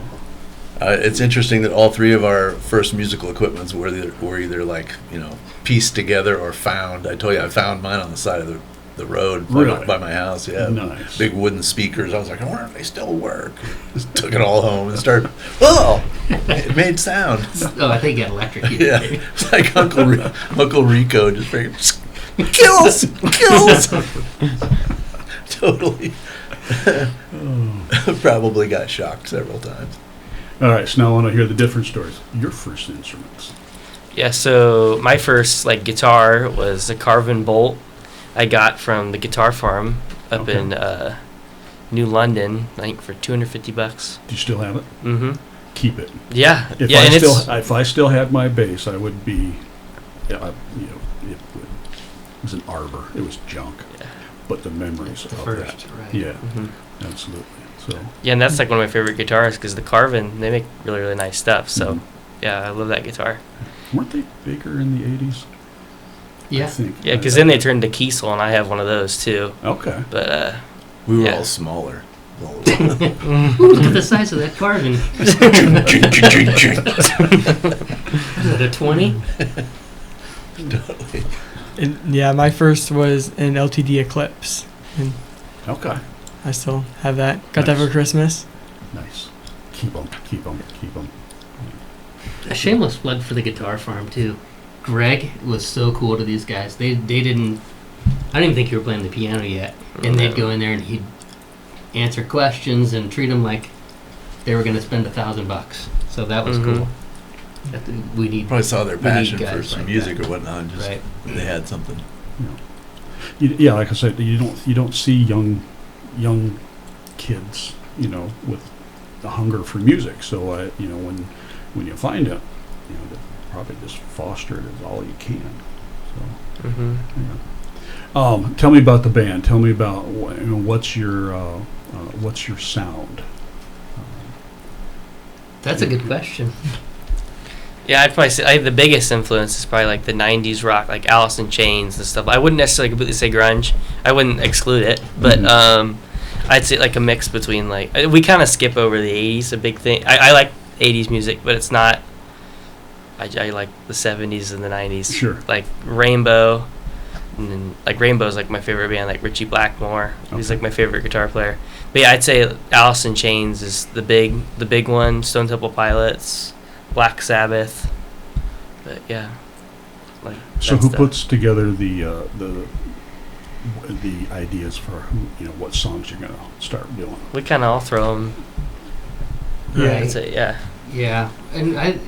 It's interesting that all three of our first musical equipments were either like, you know, pieced together or found. I told you I found mine on the side of the road Really? by my house. Yeah, Nice. big wooden speakers. I was like, I wonder if they still work. Just took it all home and started. Oh, it made sound. Oh, I think you got electrocuted. Yeah, it's like Uncle Rico just freaking kills. Totally. Probably got shocked several times. all right. So now I want to hear the different stories. Your first instruments. Yeah, so my first like guitar was a Carvin Bolt I got from the Guitar Farm up Okay. in New London, I think for $250. Do you still have it? Mm-hmm. Keep it. Yeah, If yeah, and if I still had my bass, I would be, yeah, you know, it was an arbor. It was junk. Yeah. But the memories The of first, that. right. Yeah, Mhm. absolutely. So Yeah, and that's like one of my favorite guitars because the Carvin, they make really, really nice stuff. So, Mhm. yeah, I love that guitar. weren't they bigger in the 80s? I Yeah. think. Yeah, because then they turned to Kiesel, and I have one of those too. Okay. But, We were Yeah. all smaller. Ooh, look at the size of that carving. Is it a 20? Totally. And yeah, my first was an LTD Eclipse, and Okay. I still have that. Got that for Nice. Christmas. Nice. Keep them. Keep them. Keep them. A shameless plug for the Guitar Farm too. Greg was so cool to these guys. They didn't. I don't even think you were playing the piano yet, and they'd go in there and he'd answer questions and treat them like they were going to spend $1,000. So that was Mhm. cool. We need Probably saw their We need passion for guys some like music that. or whatnot. And just right. they had something. Yeah, like I said, you don't see young kids, you know, with the hunger for music. So you know, when you find it, you know, to probably just foster it as all you can. So. hmm Yeah. Tell me about the band. Tell me about what's your sound. That's a good question. Yeah, I'd probably say the biggest influence is probably like the '90s rock, like Alice in Chains and stuff. I wouldn't necessarily completely say grunge. I wouldn't exclude it, but Mhm. I'd say like a mix between like we kind of skip over the '80s. A big thing. I like '80s music, but it's not. I like the '70s and the '90s. Sure. Like Rainbow, and then, like Rainbow's like my favorite band. Like Richie Blackmore, he's Okay. like my favorite guitar player. But yeah, I'd say Alice in Chains is the big one. Stone Temple Pilots, Black Sabbath. But yeah, like So that who stuff. puts together the ideas for what songs you're gonna start doing? We kind of all throw them. Yeah. I'd say, yeah. Yeah, and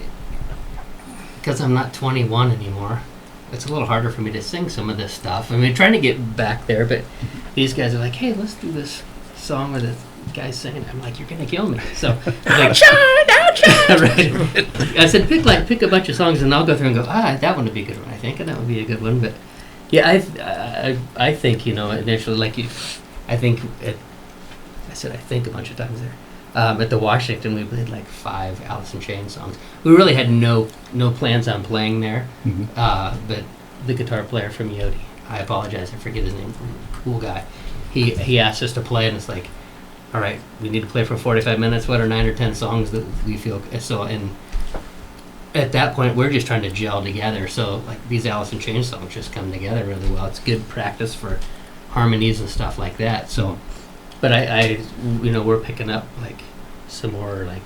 because I'm not 21 anymore, it's a little harder for me to sing some of this stuff. I mean, trying to get back there, but these guys are like, "Hey, let's do this song with guy's saying? I'm like, you're gonna kill me. So like, right. I said, pick a bunch of songs, and I'll go through and go, that one would be a good one, I think, and that would be a good one. But yeah, I think, initially, like you, I think I said I think a bunch of times there. At the Washington, we played like 5 Alice in Chains songs. We really had no plans on playing there, but the guitar player from Yodi, I apologize, I forget his name, cool guy. He asked us to play, and it's like, all right, we need to play for 45 minutes. What are 9 or 10 songs that we feel so? And at that point, we're just trying to gel together. So like these Alice in Chains songs just come together really well. It's good practice for harmonies and stuff like that. So, but I we're picking up like some more like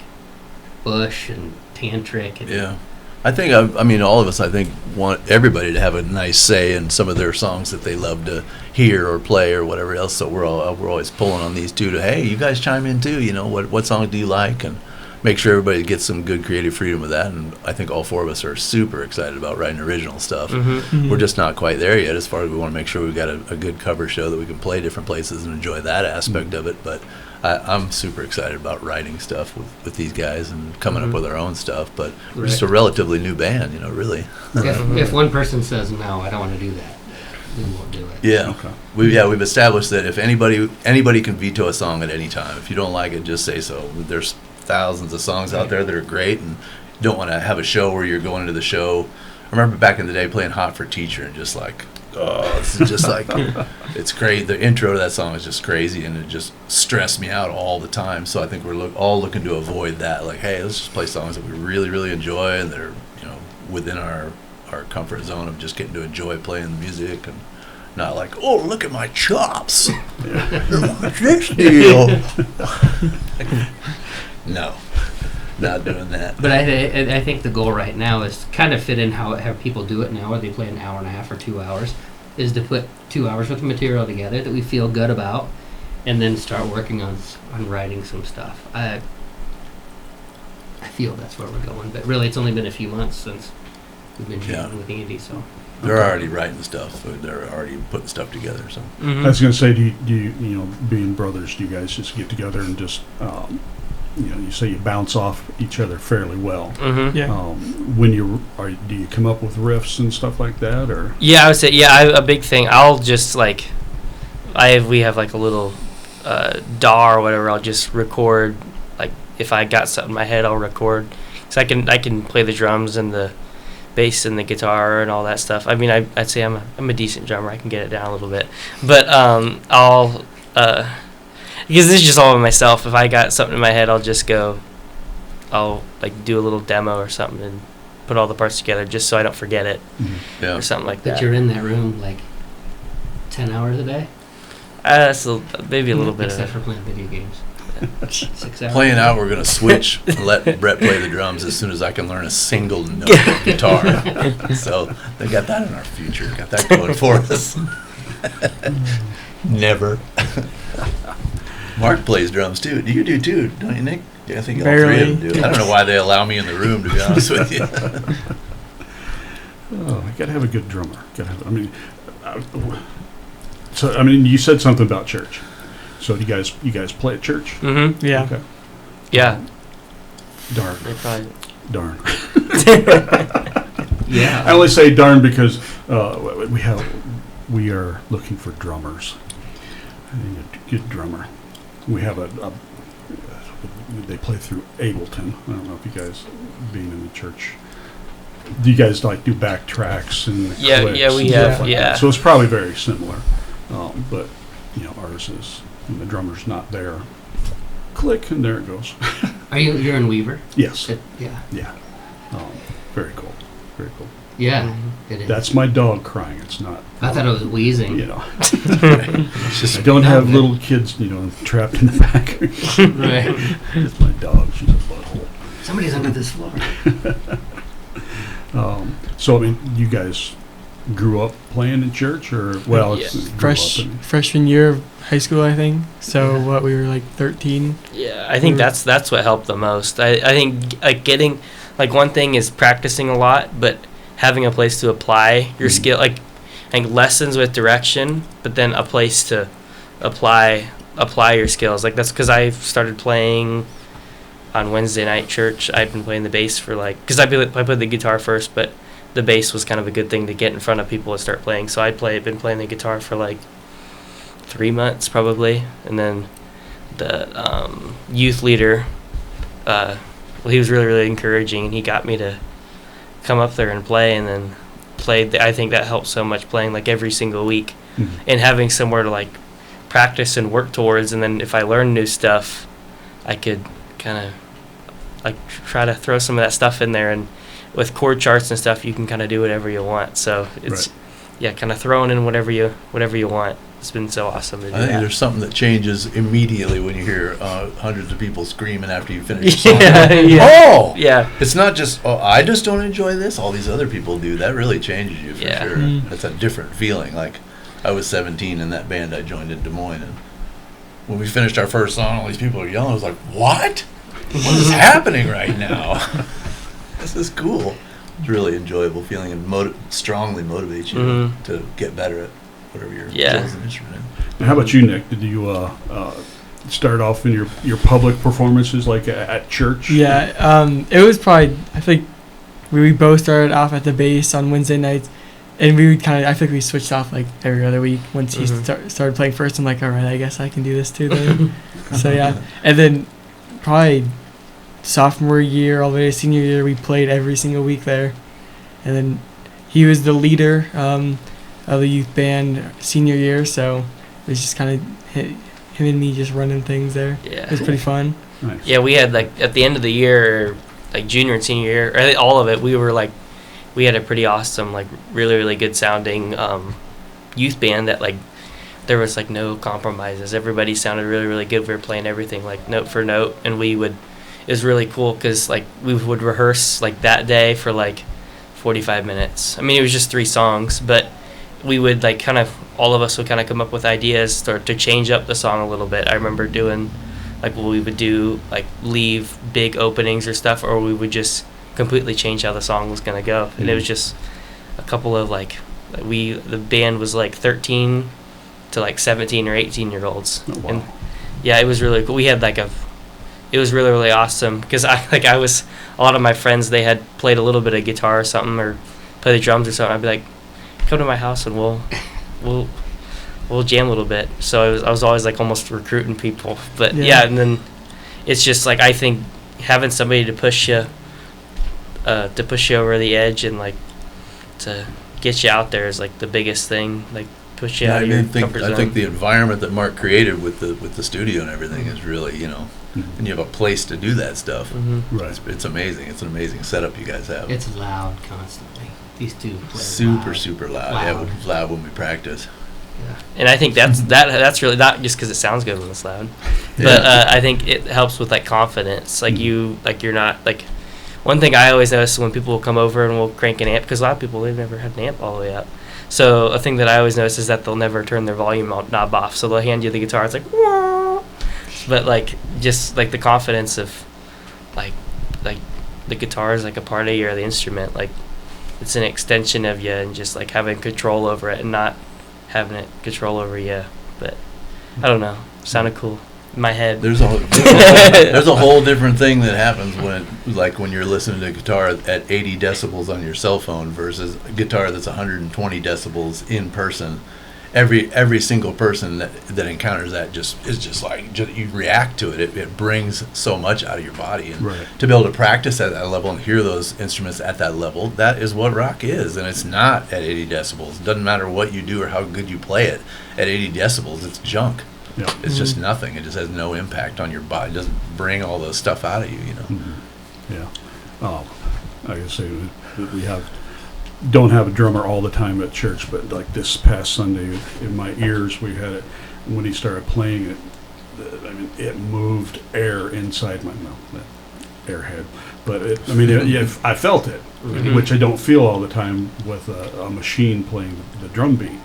Bush and Tantric. And Yeah. I think, I mean, all of us, I think, want everybody to have a nice say in some of their songs that they love to hear or play or whatever else. So we're always pulling on these two to, hey, you guys chime in too. What song do you like? And make sure everybody gets some good creative freedom with that. And I think all 4 of us are super excited about writing original stuff. We're just not quite there yet as far as we want to make sure we've got a good cover show that we can play different places and enjoy that aspect of it. But I'm super excited about writing stuff with these guys and coming up with our own stuff. But we're just a relatively new band, really. If one person says no, I don't want to do that, we won't do it. Yeah. Okay. We've established that if anybody can veto a song at any time. If you don't like it, just say so. There's thousands of songs out there that are great, and you don't want to have a show where you're going into the show. I remember back in the day playing Hot for Teacher and just like, this is just like, it's great. The intro to that song is just crazy, and it just stressed me out all the time. So I think we're all looking to avoid that. Like, hey, let's just play songs that we really, really enjoy and that are, within our comfort zone of just getting to enjoy playing the music, and not like, oh, look at my chops. What's this deal? No, not doing that. But I think the goal right now is to kind of fit in how people do it now, where they play an hour and a half or 2 hours, is to put 2 hours worth of material together that we feel good about, and then start working on writing some stuff. I feel that's where we're going, but really it's only been a few months since we've been jamming with Andy, so. They're already writing stuff. They're already putting stuff together. So I was going to say, do you being brothers, do you guys just get together and just, you say you bounce off each other fairly well? Yeah. When do you come up with riffs and stuff like that, or? Yeah, I would say, a big thing. I'll just like, we have like a little DAW or whatever. I'll just record. Like if I got something in my head, I'll record. So I can play the drums and the bass and the guitar and all that stuff. I mean, I'd say I'm a decent drummer. I can get it down a little bit, but I'll because this is just all by myself. If I got something in my head, I'll like do a little demo or something and put all the parts together just so I don't forget it yeah. or something like But that. you're in that room like 10 hours a day? That's maybe a little bit Except of for playing video games. 6 hours. Playing out, we're gonna switch and let Brett play the drums as soon as I can learn a single note of guitar. So they got that in our future. Got that going for us. Never. Mark plays drums too. You do too, don't you, Nick? Yeah, I think all 3 of them do. I don't know why they allow me in the room, to be honest with you. Oh, you gotta have a good drummer. You said something about church. So do you guys play at church? Mm-hmm. Yeah. Okay. Yeah. Darn. They probably. Darn. Yeah. I only say darn because we are looking for drummers. I need a good drummer. We have they play through Ableton. I don't know if you guys, being in the church, do you guys do backtracks and the Yeah, clicks yeah, we and have, stuff like yeah. that? So it's probably very similar, but ours is when the drummer's not there. Click and there it goes. You're in Weaver? Yes. Yeah. Yeah. Very cool. Very cool. Yeah, it is. That's my dog crying. It's not. I thought it was wheezing. It's just I don't have little kids, trapped in the back. Right. It's my dog. She's a butthole. Somebody's under this floor. So you guys grew up playing in church, or Freshman year of high school, I think. So we were like 13. Yeah, I think that's what helped the most. I think getting one thing is practicing a lot, but having a place to apply your skill, lessons with direction, but then a place to apply apply your skills. Like, that's because I started playing on Wednesday night church. I've been playing the bass for like, because I played the guitar first, but the bass was kind of a good thing to get in front of people and start playing. So been playing the guitar for like 3 months probably, and then the youth leader, he was really, really encouraging, and he got me to come up there and play, and then played. I think that helped so much, playing like every single week, and having somewhere to like practice and work towards. And then if I learned new stuff, I could kind of like try to throw some of that stuff in there. And with chord charts and stuff, you can kind of do whatever you want. So it's kind of throwing in whatever you want. It's been so awesome to do I think that. there's something that changes immediately when you hear hundreds of people screaming after you finish a song. Oh! Yeah. It's not just, I just don't enjoy this. All these other people do. That really changes you for sure. That's a different feeling. Like, I was 17 in that band I joined in Des Moines, and when we finished our first song, all these people are yelling. I was like, what? What is happening right now? This is cool. It's a really enjoyable feeling, and strongly motivates you to get better at whatever your chosen instrument is. Now, how about you, Nick? Did you start off in your public performances like at church? Yeah, it was probably, I think we both started off at the bass on Wednesday nights, and we would I think we switched off like every other week. Once he started playing first, I'm like, all right, I guess I can do this too then. So yeah, and then probably sophomore year all the way to senior year, we played every single week there. And then he was the leader of the youth band senior year, so it was just kind of him and me just running things there. Yeah. It was pretty fun. Nice. Yeah, we had like at the end of the year, like junior and senior year, I think all of it, we had a pretty awesome, like really, really good sounding youth band that like there was like no compromises. Everybody sounded really, really good. We were playing everything like note for note, and it was really cool because like we would rehearse like that day for like 45 minutes. I mean, it was just 3 songs, but we would like all of us would kind of come up with ideas to change up the song a little bit. I remember doing like we would do like leave big openings or stuff, or we would just completely change how the song was going to go. And it was just a couple of the band was like 13 to like 17 or 18 year olds. Oh, wow. And yeah, it was really cool. We had it was really, really awesome because a lot of my friends, they had played a little bit of guitar or something, or play the drums or something. I'd be like, come to my house and we'll jam a little bit. So I was always like almost recruiting people. But yeah, and then it's just like, I think having somebody to push you over the edge and like to get you out there is like the biggest thing. Like push you out of your comfort zone. I think the environment that Mark created with the studio and everything is really, and you have a place to do that stuff. Right. It's amazing. It's an amazing setup you guys have. It's loud constantly. These two play Super loud. Yeah, it was loud when we practice. Yeah. And I think that's really not just because it sounds good when it's loud, but I think it helps with like confidence. Like you're not like. One thing I always notice when people will come over and we'll crank an amp, because a lot of people, they've never had an amp all the way up. So a thing that I always notice is that they'll never turn their volume knob off. So they'll hand you the guitar, it's like, wah! But like just like the confidence of like the guitar is like a part of you, or the instrument, like it's an extension of you, and just like having control over it and not having it control over you. But I don't know, sounded cool in my head. There's a whole different thing that happens when you're listening to guitar at 80 decibels on your cell phone versus a guitar that's 120 decibels in person. Every single person that encounters that you react to it. It brings so much out of your body, and to be able to practice at that level and hear those instruments at that level, that is what rock is. And it's not at 80 decibels. It doesn't matter what you do or how good you play it. At 80 decibels, it's junk. Yeah. It's just nothing. It just has no impact on your body. It doesn't bring all those stuff out of you, Yeah. Like I say, we don't have a drummer all the time at church, but like this past Sunday, in my ears, we had it. When he started playing it, it moved air inside my mouth. That airhead. But I felt it, which I don't feel all the time with a machine playing the drum beat.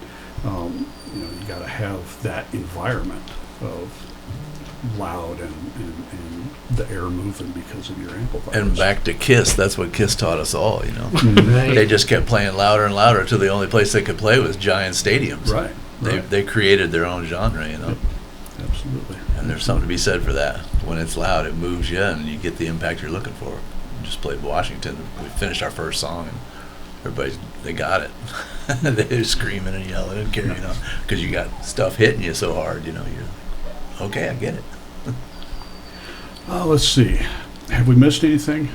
You got to have that environment of loud and the air moving because of your amplifiers. And back to Kiss, that's what Kiss taught us all, Right. They just kept playing louder and louder till the only place they could play was giant stadiums. Right. They created their own genre, Absolutely. Absolutely. And there's something to be said for that. When it's loud, it moves you, and you get the impact you're looking for. We just played Washington. We finished our first song, and they got it. They're screaming and yelling and carrying on because you got stuff hitting you so hard. You're okay. I get it. Let's see. Have we missed anything?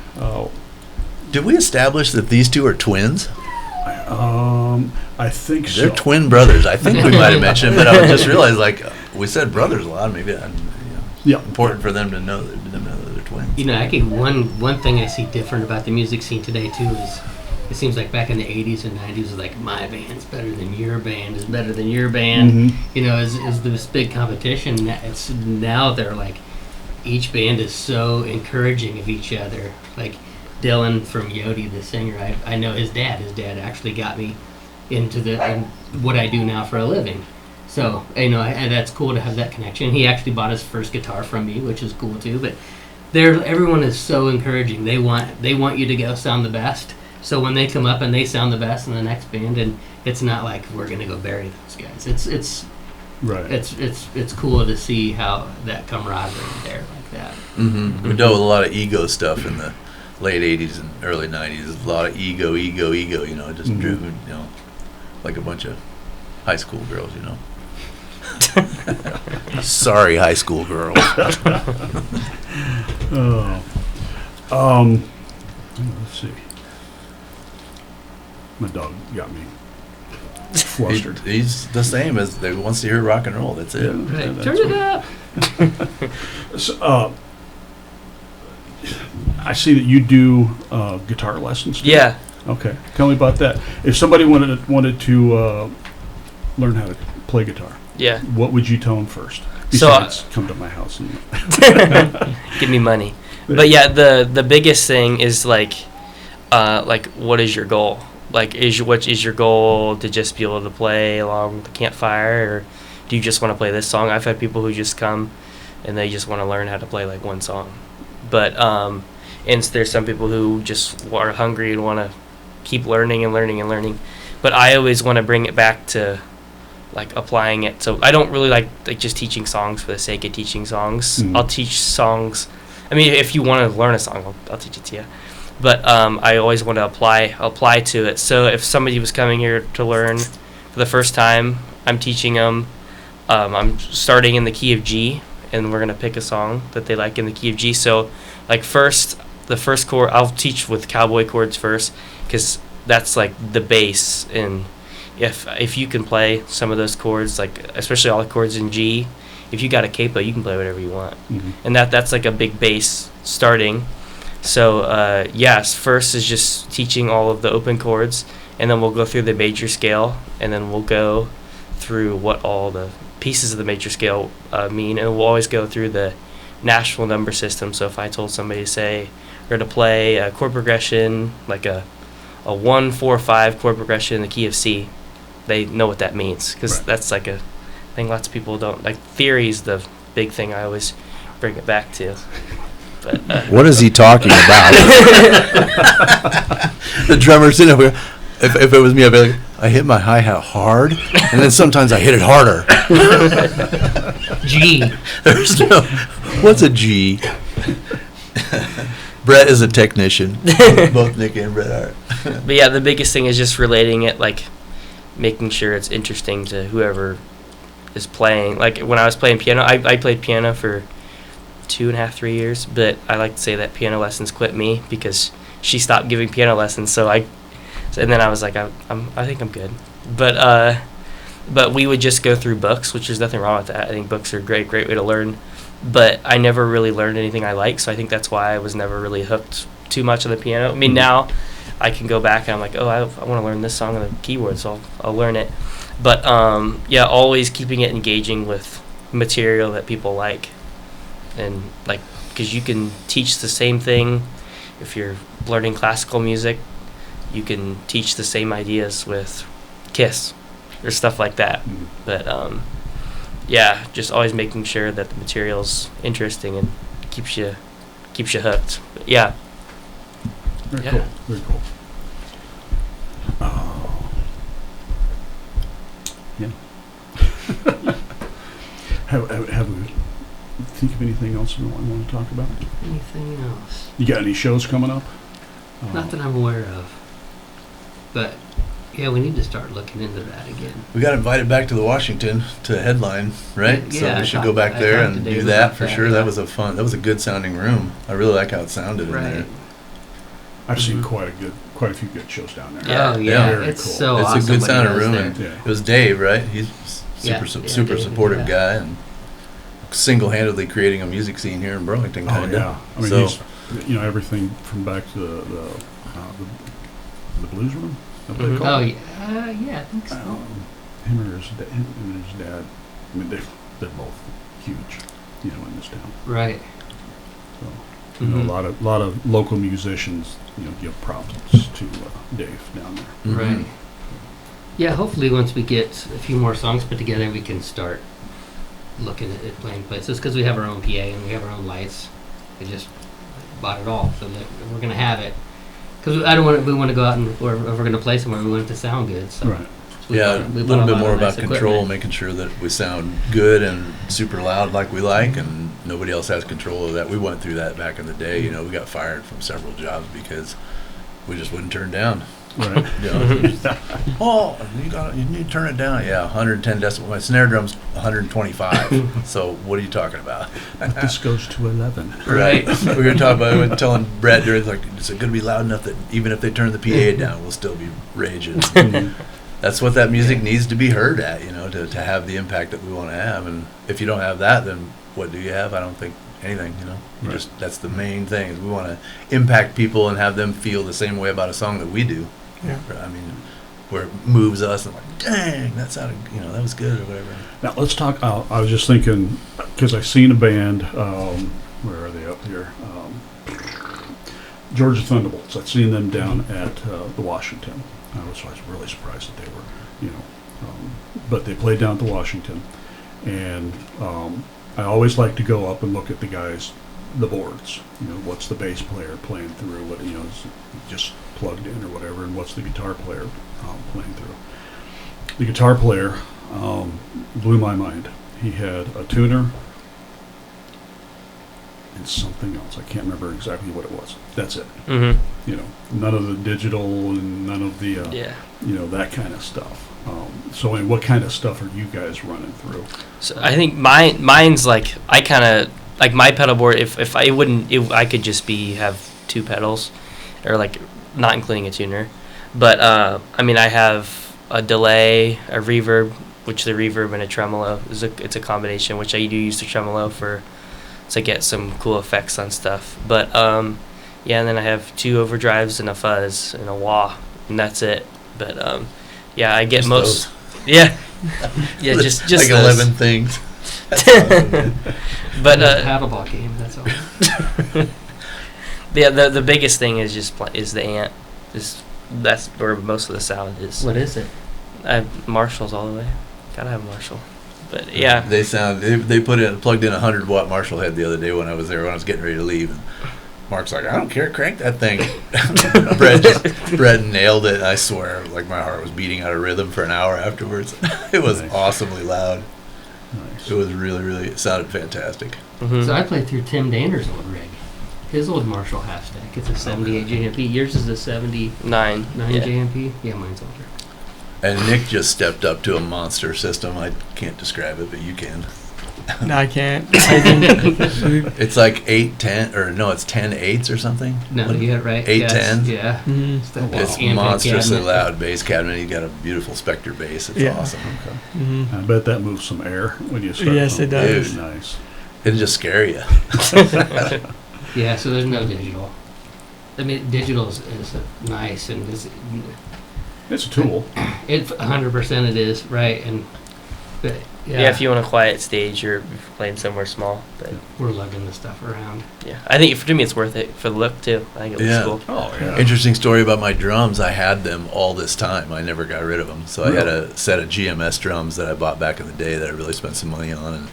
Did we establish that these two are twins? I think so. They're twin brothers. I think we might have mentioned, but I just realized we said brothers a lot. Maybe important for them to know that they're twins. Actually, one thing I see different about the music scene today too is it seems like back in the 80s and 90s, it was like my band's better than your band is better than your band. Mm-hmm. Is this big competition. Now they're like each band is so encouraging of each other. Like Dylan from Yodi, the singer, I know his dad. His dad actually got me into what I do now for a living. So that's cool to have that connection. He actually bought his first guitar from me, which is cool too. But everyone is so encouraging. They want you to go sound the best. So when they come up and they sound the best in the next band, and it's not like we're gonna go bury those guys. It's right. It's cool to see how that camaraderie there like that. Mm-hmm. We dealt with a lot of ego stuff in the late 80s and early 90s. A lot of ego. Just driven, like a bunch of high school girls, Sorry, high school girls. Let's see. My dog got me flustered. He's the same as they wants to hear rock and roll. That's it. Yeah, Right. that's Turn it right. up. So, I see that you do guitar lessons too. Yeah. Okay. Tell me about that. If somebody wanted to learn how to play guitar, Yeah. what would you tell them first? So, Besides, come to my house and Give me money. But yeah, the biggest thing is like what is your goal? Like, what is your goal to just be able to play along the campfire, or do you just want to play this song? I've had people who just come and they just want to learn how to play like one song. But and there's some people who just are hungry and want to keep learning and learning and learning. But I always want to bring it back to like applying it. So I don't really like just teaching songs for the sake of teaching songs. Mm. I'll teach songs. I mean, if you want to learn a song, I'll teach it to you. But I always want to apply to it. So if somebody was coming here to learn for the first time, I'm teaching them. I'm starting in the key of G, and we're gonna pick a song that they like in the key of G. So, like the first chord, I'll teach with cowboy chords first, because that's like the bass. And if you can play some of those chords, like especially all the chords in G, if you got a capo, you can play whatever you want. Mm-hmm. And that's like a big bass starting. So yes, first is just teaching all of the open chords, and then we'll go through the major scale, and then we'll go through what all the pieces of the major scale mean, and we'll always go through the national number system. So if I told somebody to say we're going to play a chord progression, like a 1-4-5 chord progression in the key of C, they know what that means, because Right. that's like a thing lots of people don't like. Theory is the big thing I always bring it back to. But, What is he talking about? The drummer's sitting over here. If it was me, I'd be like, I hit my hi-hat hard, and then sometimes I hit it harder. G. There's no, what's a G? Brett is a technician. Both Nick and Brett are. But yeah, the biggest thing is just relating it, like making sure it's interesting to whoever is playing. Like when I was playing piano, I played piano for 2.5-3 years, but I like to say that piano lessons quit me because she stopped giving piano lessons. And then I was like, I think I'm good. But we would just go through books, which there's nothing wrong with that. I think books are a great way to learn. But I never really learned anything I like, so I think that's why I was never really hooked too much on the piano. I mean, now I can go back and I'm like, I want to learn this song on the keyboard, so I'll learn it. But yeah, always keeping it engaging with material that people like. And like, because you can teach the same thing if you're learning classical music, you can teach the same ideas with Kiss or stuff like that. Mm-hmm. But yeah, just always making sure that the material's interesting and keeps you hooked. But yeah. Very Yeah. cool. Very cool. Yeah. have we think of anything else you want to talk about? Anything else? You got any shows coming up? Not that I'm aware of. But yeah, we need to start looking into that again. We got invited back to the Washington to headline, right? Yeah, so I we should talked- go back I there talked and to do Dave that about for that, sure. yeah. That was a good sounding room. I really like how it sounded in Right. there. I've seen Mhm. quite a few good shows down there. Oh Yeah, yeah, very it's cool. so It's a awesome. good what he sounding does room, there. and Yeah. it was Dave, right? He's Yeah, super Dave, supportive yeah. guy and single-handedly creating a music scene here in Burlington. Oh Kind of. yeah. I mean, So- he's everything from back to the blues room. Is that what they Mhm. call Oh it? yeah, I think so. Him or him and his dad. I mean, they're both huge, in this town. Right. So, Mhm. a lot of local musicians, give props to Dave down there. Mhm. Right. Yeah, hopefully once we get a few more songs put together, we can start looking at playing places because we have our own PA and we have our own lights. We just bought it all, so that we're gonna have it. Because I don't want we want to go out and if we're going to play somewhere, we want it to sound good. So Right. we Yeah, bought- we a bought little bit lot more of about nice control, equipment. making sure that we sound good and super loud like we like, and nobody else has control of that. We went through that back in the day. We got fired from several jobs because we just wouldn't turn down. Right. Oh, you need to turn it down. Yeah, 110 decibel. My snare drum's 125. So what are you talking about? This goes to 11. Right. We were talking about. We were telling Brett during like, is it going to be loud enough that even if they turn the PA down, we'll still be raging. That's what that music needs to be heard at, to have the impact that we want to have. And if you don't have that, then what do you have? I don't think anything, You Right. that's the main thing. Is we want to impact people and have them feel the same way about a song that we do. Yeah. I mean, where it moves us and like, dang, that sounded, that was good or whatever. Now let's talk. I was just thinking because I've seen a band. Where are they up here? Georgia Thunderbolts. I've seen them down at the Washington. I was really surprised that they were, but they played down at the Washington, and I always like to go up and look at the guys, the boards. What's the bass player playing through? What is just plugged in or whatever, and what's the guitar player playing through? The guitar player blew my mind. He had a tuner and something else. I can't remember exactly what it was. That's it. Mm-hmm. None of the digital and none of the Yeah. that kind of stuff. So, and what kind of stuff are you guys running through? So I think mine's like I kind of like my pedal board. If I wouldn't, I could just have two pedals, or like not including a tuner. But I mean, I have a delay, a reverb, which the reverb and a tremolo it's a combination, which I do use the tremolo to get some cool effects on stuff. But yeah, and then I have two overdrives and a fuzz and a wah, and that's it. But yeah, I get Just most. Yeah, yeah, just like those. 11 things. But paddleball game. That's all. yeah, the biggest thing is is the amp. That's where most of the sound is. What is it? I have Marshalls all the way. Gotta have Marshall. But yeah, They plugged in a 100-watt Marshall head the other day when I was there when I was getting ready to leave. And Mark's like, I don't care, crank that thing. Brett nailed it. I swear, like my heart was beating out of rhythm for an hour afterwards. It was Nice. awesomely loud. Nice. It was really, it sounded fantastic. mhm. So I played through Tim Danner's old rig. His old Marshall half stack. It's a 78 JMP. Yours is a 79 9. Yeah. JMP. Yeah, mine's older. And Nick just stepped up to a monster system. I can't describe it, but you can. No, I can't. I didn't. It's like 8/10, or no, it's 10/8 or something. No, What- you got it right. 810? Yeah. Mhm. It's that It's ambient monstrously cabinet. loud bass cabinet. You got a beautiful Spectre bass. It's Yeah. awesome. Mhm. I bet that moves some air when you start. Yes, it pumping. does. Nice. It'll just scare you. Yeah, so there's no digital. I mean, digital is nice and It's a tool. it 100% it is right but Yeah, if you want a quiet stage or if you're playing somewhere small. But we're lugging the stuff around. yeah, I think to me it's worth it for the look too. I think it looks Yeah. cool. Oh yeah. Interesting story about my drums. I had them all this time. I never got rid of them. So I had a set of GMS drums that I bought back in the day that I really spent some money on, and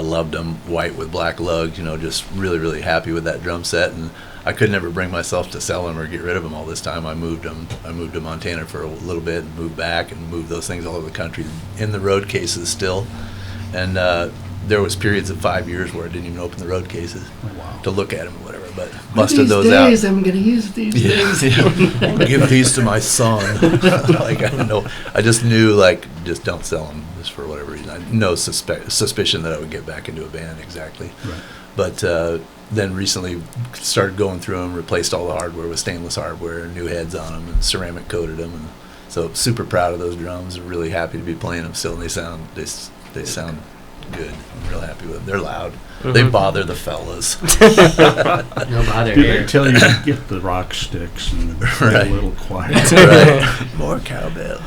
loved them, white with black lugs. Just really happy with that drum set. And I could never bring myself to sell them or get rid of them all this time. I moved to Montana for a little bit and moved back and moved those things all over the country in the road cases still. And there was periods of 5 years where I didn't even open the road cases Oh, wow. to look at them or whatever, but One of busted these those days out. I'm gonna use these things. Yeah. Give these to my son. Like, I don't know. I just knew, like, just don't sell them just for whatever reason. I had no suspicion that I would get back into a band exactly. Right. But then recently started going through them, replaced all the hardware with stainless hardware, new heads on them, and ceramic coated them. And so super proud of those drums. Really happy to be playing them still, and they sound good. I'm real happy with them. They're loud. They bother the fellas. No bother Did here. they tell you to get the rock sticks and get Right. a little quiet? Right. More cowbell.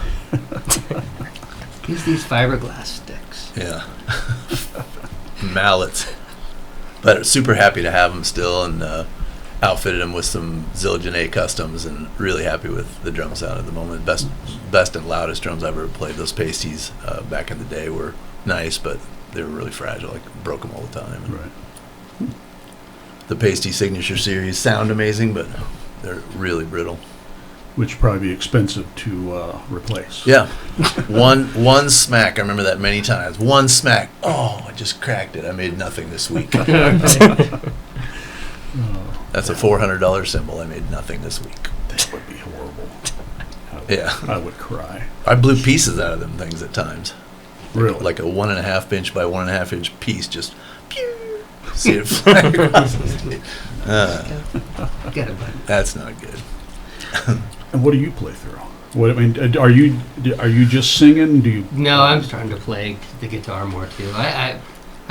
Use these fiberglass sticks. Yeah. Mallets. But super happy to have them still, and outfitted them with some Zildjian A customs, and really happy with the drum sound at the moment. Best and loudest drums I've ever played. Those pasties back in the day were nice, but they were really fragile. Like, broke them all the time. And Right. the pasty signature series sound amazing, but they're really brittle. Which probably be expensive to replace. Yeah. One smack. I remember that many times. One smack. Oh, I just cracked it. I made nothing this week. That's a $400 cymbal. I made nothing this week. That would be horrible. Yeah. I would cry. I blew pieces out of them things at times. Really? Like a 1.5 inch by 1.5 inch piece, just pew, see it fly across the street. Get it, bud. That's not good. And what do you play through? What I mean, are you just singing? Do you? No, I'm starting to play the guitar more too. I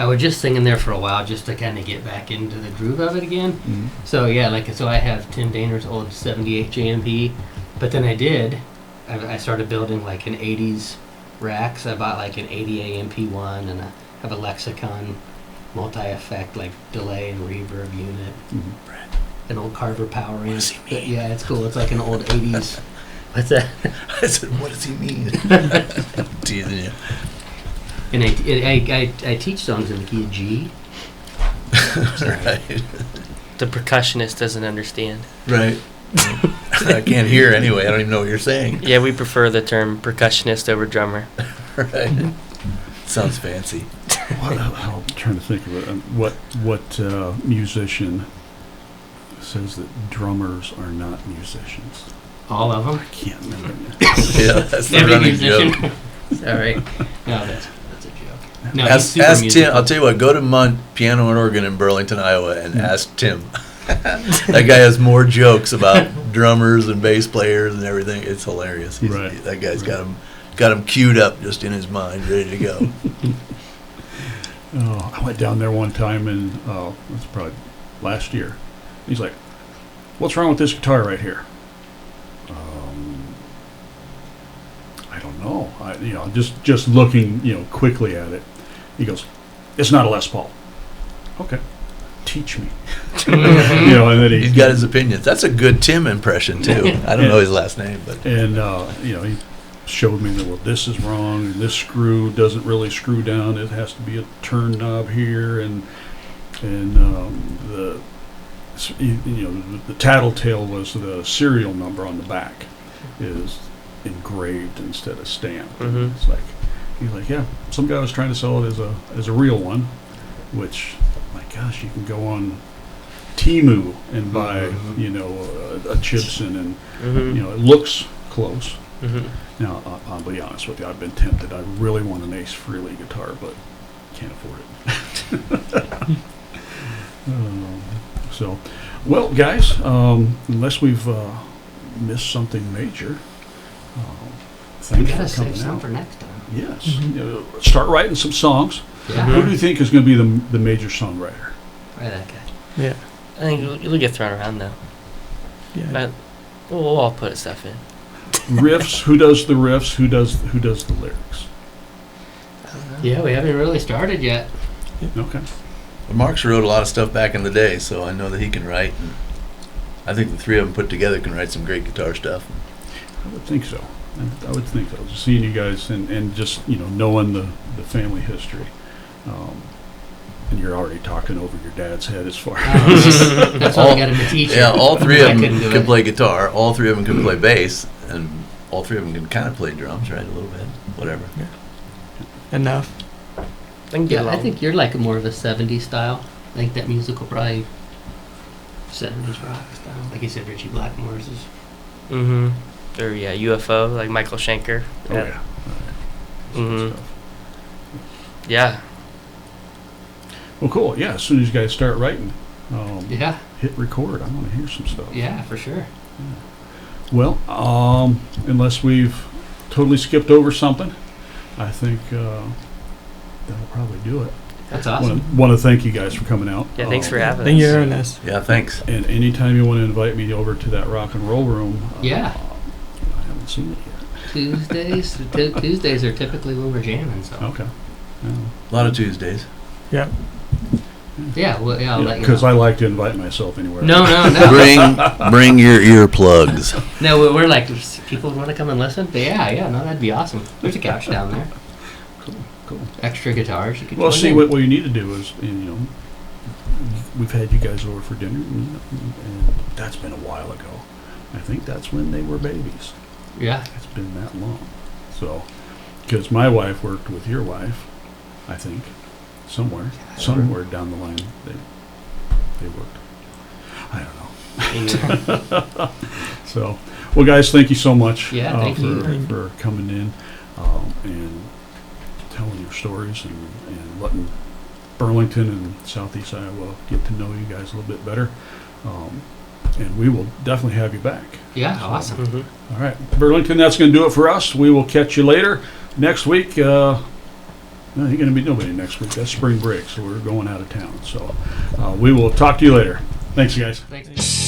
was just singing there for a while just to kind of get back into the groove of it again. Mhm. So yeah, so I have Tim Daner's old 78 JMP, but then I started building like an 80s rack. So I bought like an 80 AMP1, and I have a Lexicon multi-effect like delay and reverb unit. Mhm. An old Carver power amp. does he But mean? yeah, it's cool. It's like an old 80s. What's that? I said, what does he mean? Teasing you. And I teach songs in the key of G. Right. The percussionist doesn't understand. Right. I can't hear anyway. I don't even know what you're saying. Yeah, we prefer the term percussionist over drummer. Right. Sounds fancy. I'm trying to think of it. What musician says that drummers are not musicians? All of them. I can't remember. Yeah, that's the Every running musician. joke. All right. No, that's a joke. No, he's Ask super Tim. musical. I'll tell you what. Go to Munt Piano and Organ in Burlington, Iowa, and ask Tim. That guy has more jokes about drummers and bass players and everything. It's hilarious. Right. That guy's got him queued up just in his mind, ready to go. Oh, I went down there one time, and it was probably last year. He's like, "What's wrong with this guitar right here?" I don't know. Just looking, quickly at it. He goes, "It's not a Les Paul." Okay, teach me. And then He's got his opinions. That's a good Tim impression too. I don't know his last name, but And he showed me that, well, this is wrong, and this screw doesn't really screw down. It has to be a turn knob here, and the tattletale was the serial number on the back is engraved instead of stamped. Mhm. It's like he's like, yeah, some guy was trying to sell it as a real one, which, my gosh, you can go on Temu and buy a Gibson, and it looks close. Now, I'll be honest with you, I've been tempted. I really want an Ace Frehley guitar, but can't afford it. Well, guys, unless we've missed something major, We thanks gotta for save coming some out. for next time. Yes. Start writing some songs. Yeah. Who do you think is going to be the major songwriter? Try that guy. Yeah. I think it'll get thrown around though. Yeah. We'll all put stuff in. Riffs. Who does the riffs? Who does the lyrics? Yeah, we haven't really started yet. Okay. Well, Mark's wrote a lot of stuff back in the day, so I know that he can write. And I think the three of them put together can write some great guitar stuff. I would think so. I would think so. Just seeing you guys and just knowing the family history, and you're already talking over your dad's head as far as That's why we got him to teach. Yeah, all three of I them couldn't do can it. play guitar. All three of them can play bass, and all three of them can kind of play drums, right? A little bit, whatever. Enough. can get Yeah, I along. think you're like more of a 70s style. I think that musical probably 70s rock style. Like you said, Richie Blackmore's is. Mm-hmm. Or yeah, UFO, like Michael Schenker. Oh, yeah. Mhm. Yeah. Well, cool. Yeah, as soon as you guys start writing, Yeah, hit record. I want to hear some stuff. yeah, for sure. Well, unless we've totally skipped over something, I think that'll probably do it. That's awesome. Want to thank you guys for coming out. Yeah, thanks for having Thank you us. for having us. Yeah, thanks. And anytime you want to invite me over to that rock and roll room, Yeah. I haven't seen it yet. Tuesdays are typically when we're jamming. So Okay. A lot of Tuesdays. Yeah. yeah, well, yeah, I'll let you Because know. I like to invite myself anywhere. No. Bring your earplugs. No, we're like, people want to come and listen? But yeah, no, that'd be awesome. There's a couch down there. Cool. Extra guitars. You could Well, join see, in. what you need to do is, we've had you guys over for dinner, and that's been a while ago. I think that's when they were babies. Yeah. It's been that long. So, because my wife worked with your wife, I think, somewhere down the line, they worked. I don't know. So, well, guys, thank you so much Yeah, thank you. for coming in and telling your stories and letting Burlington and Southeast Iowa get to know you guys a little bit better. And we will definitely have you back. Yeah, So, awesome. Mhm. All right, Burlington, that's going to do it for us. We will catch you later. Next week, no, ain't going to be nobody next week. That's spring break, so we're going out of town. So we will talk to you later. Thanks, guys. Thanks.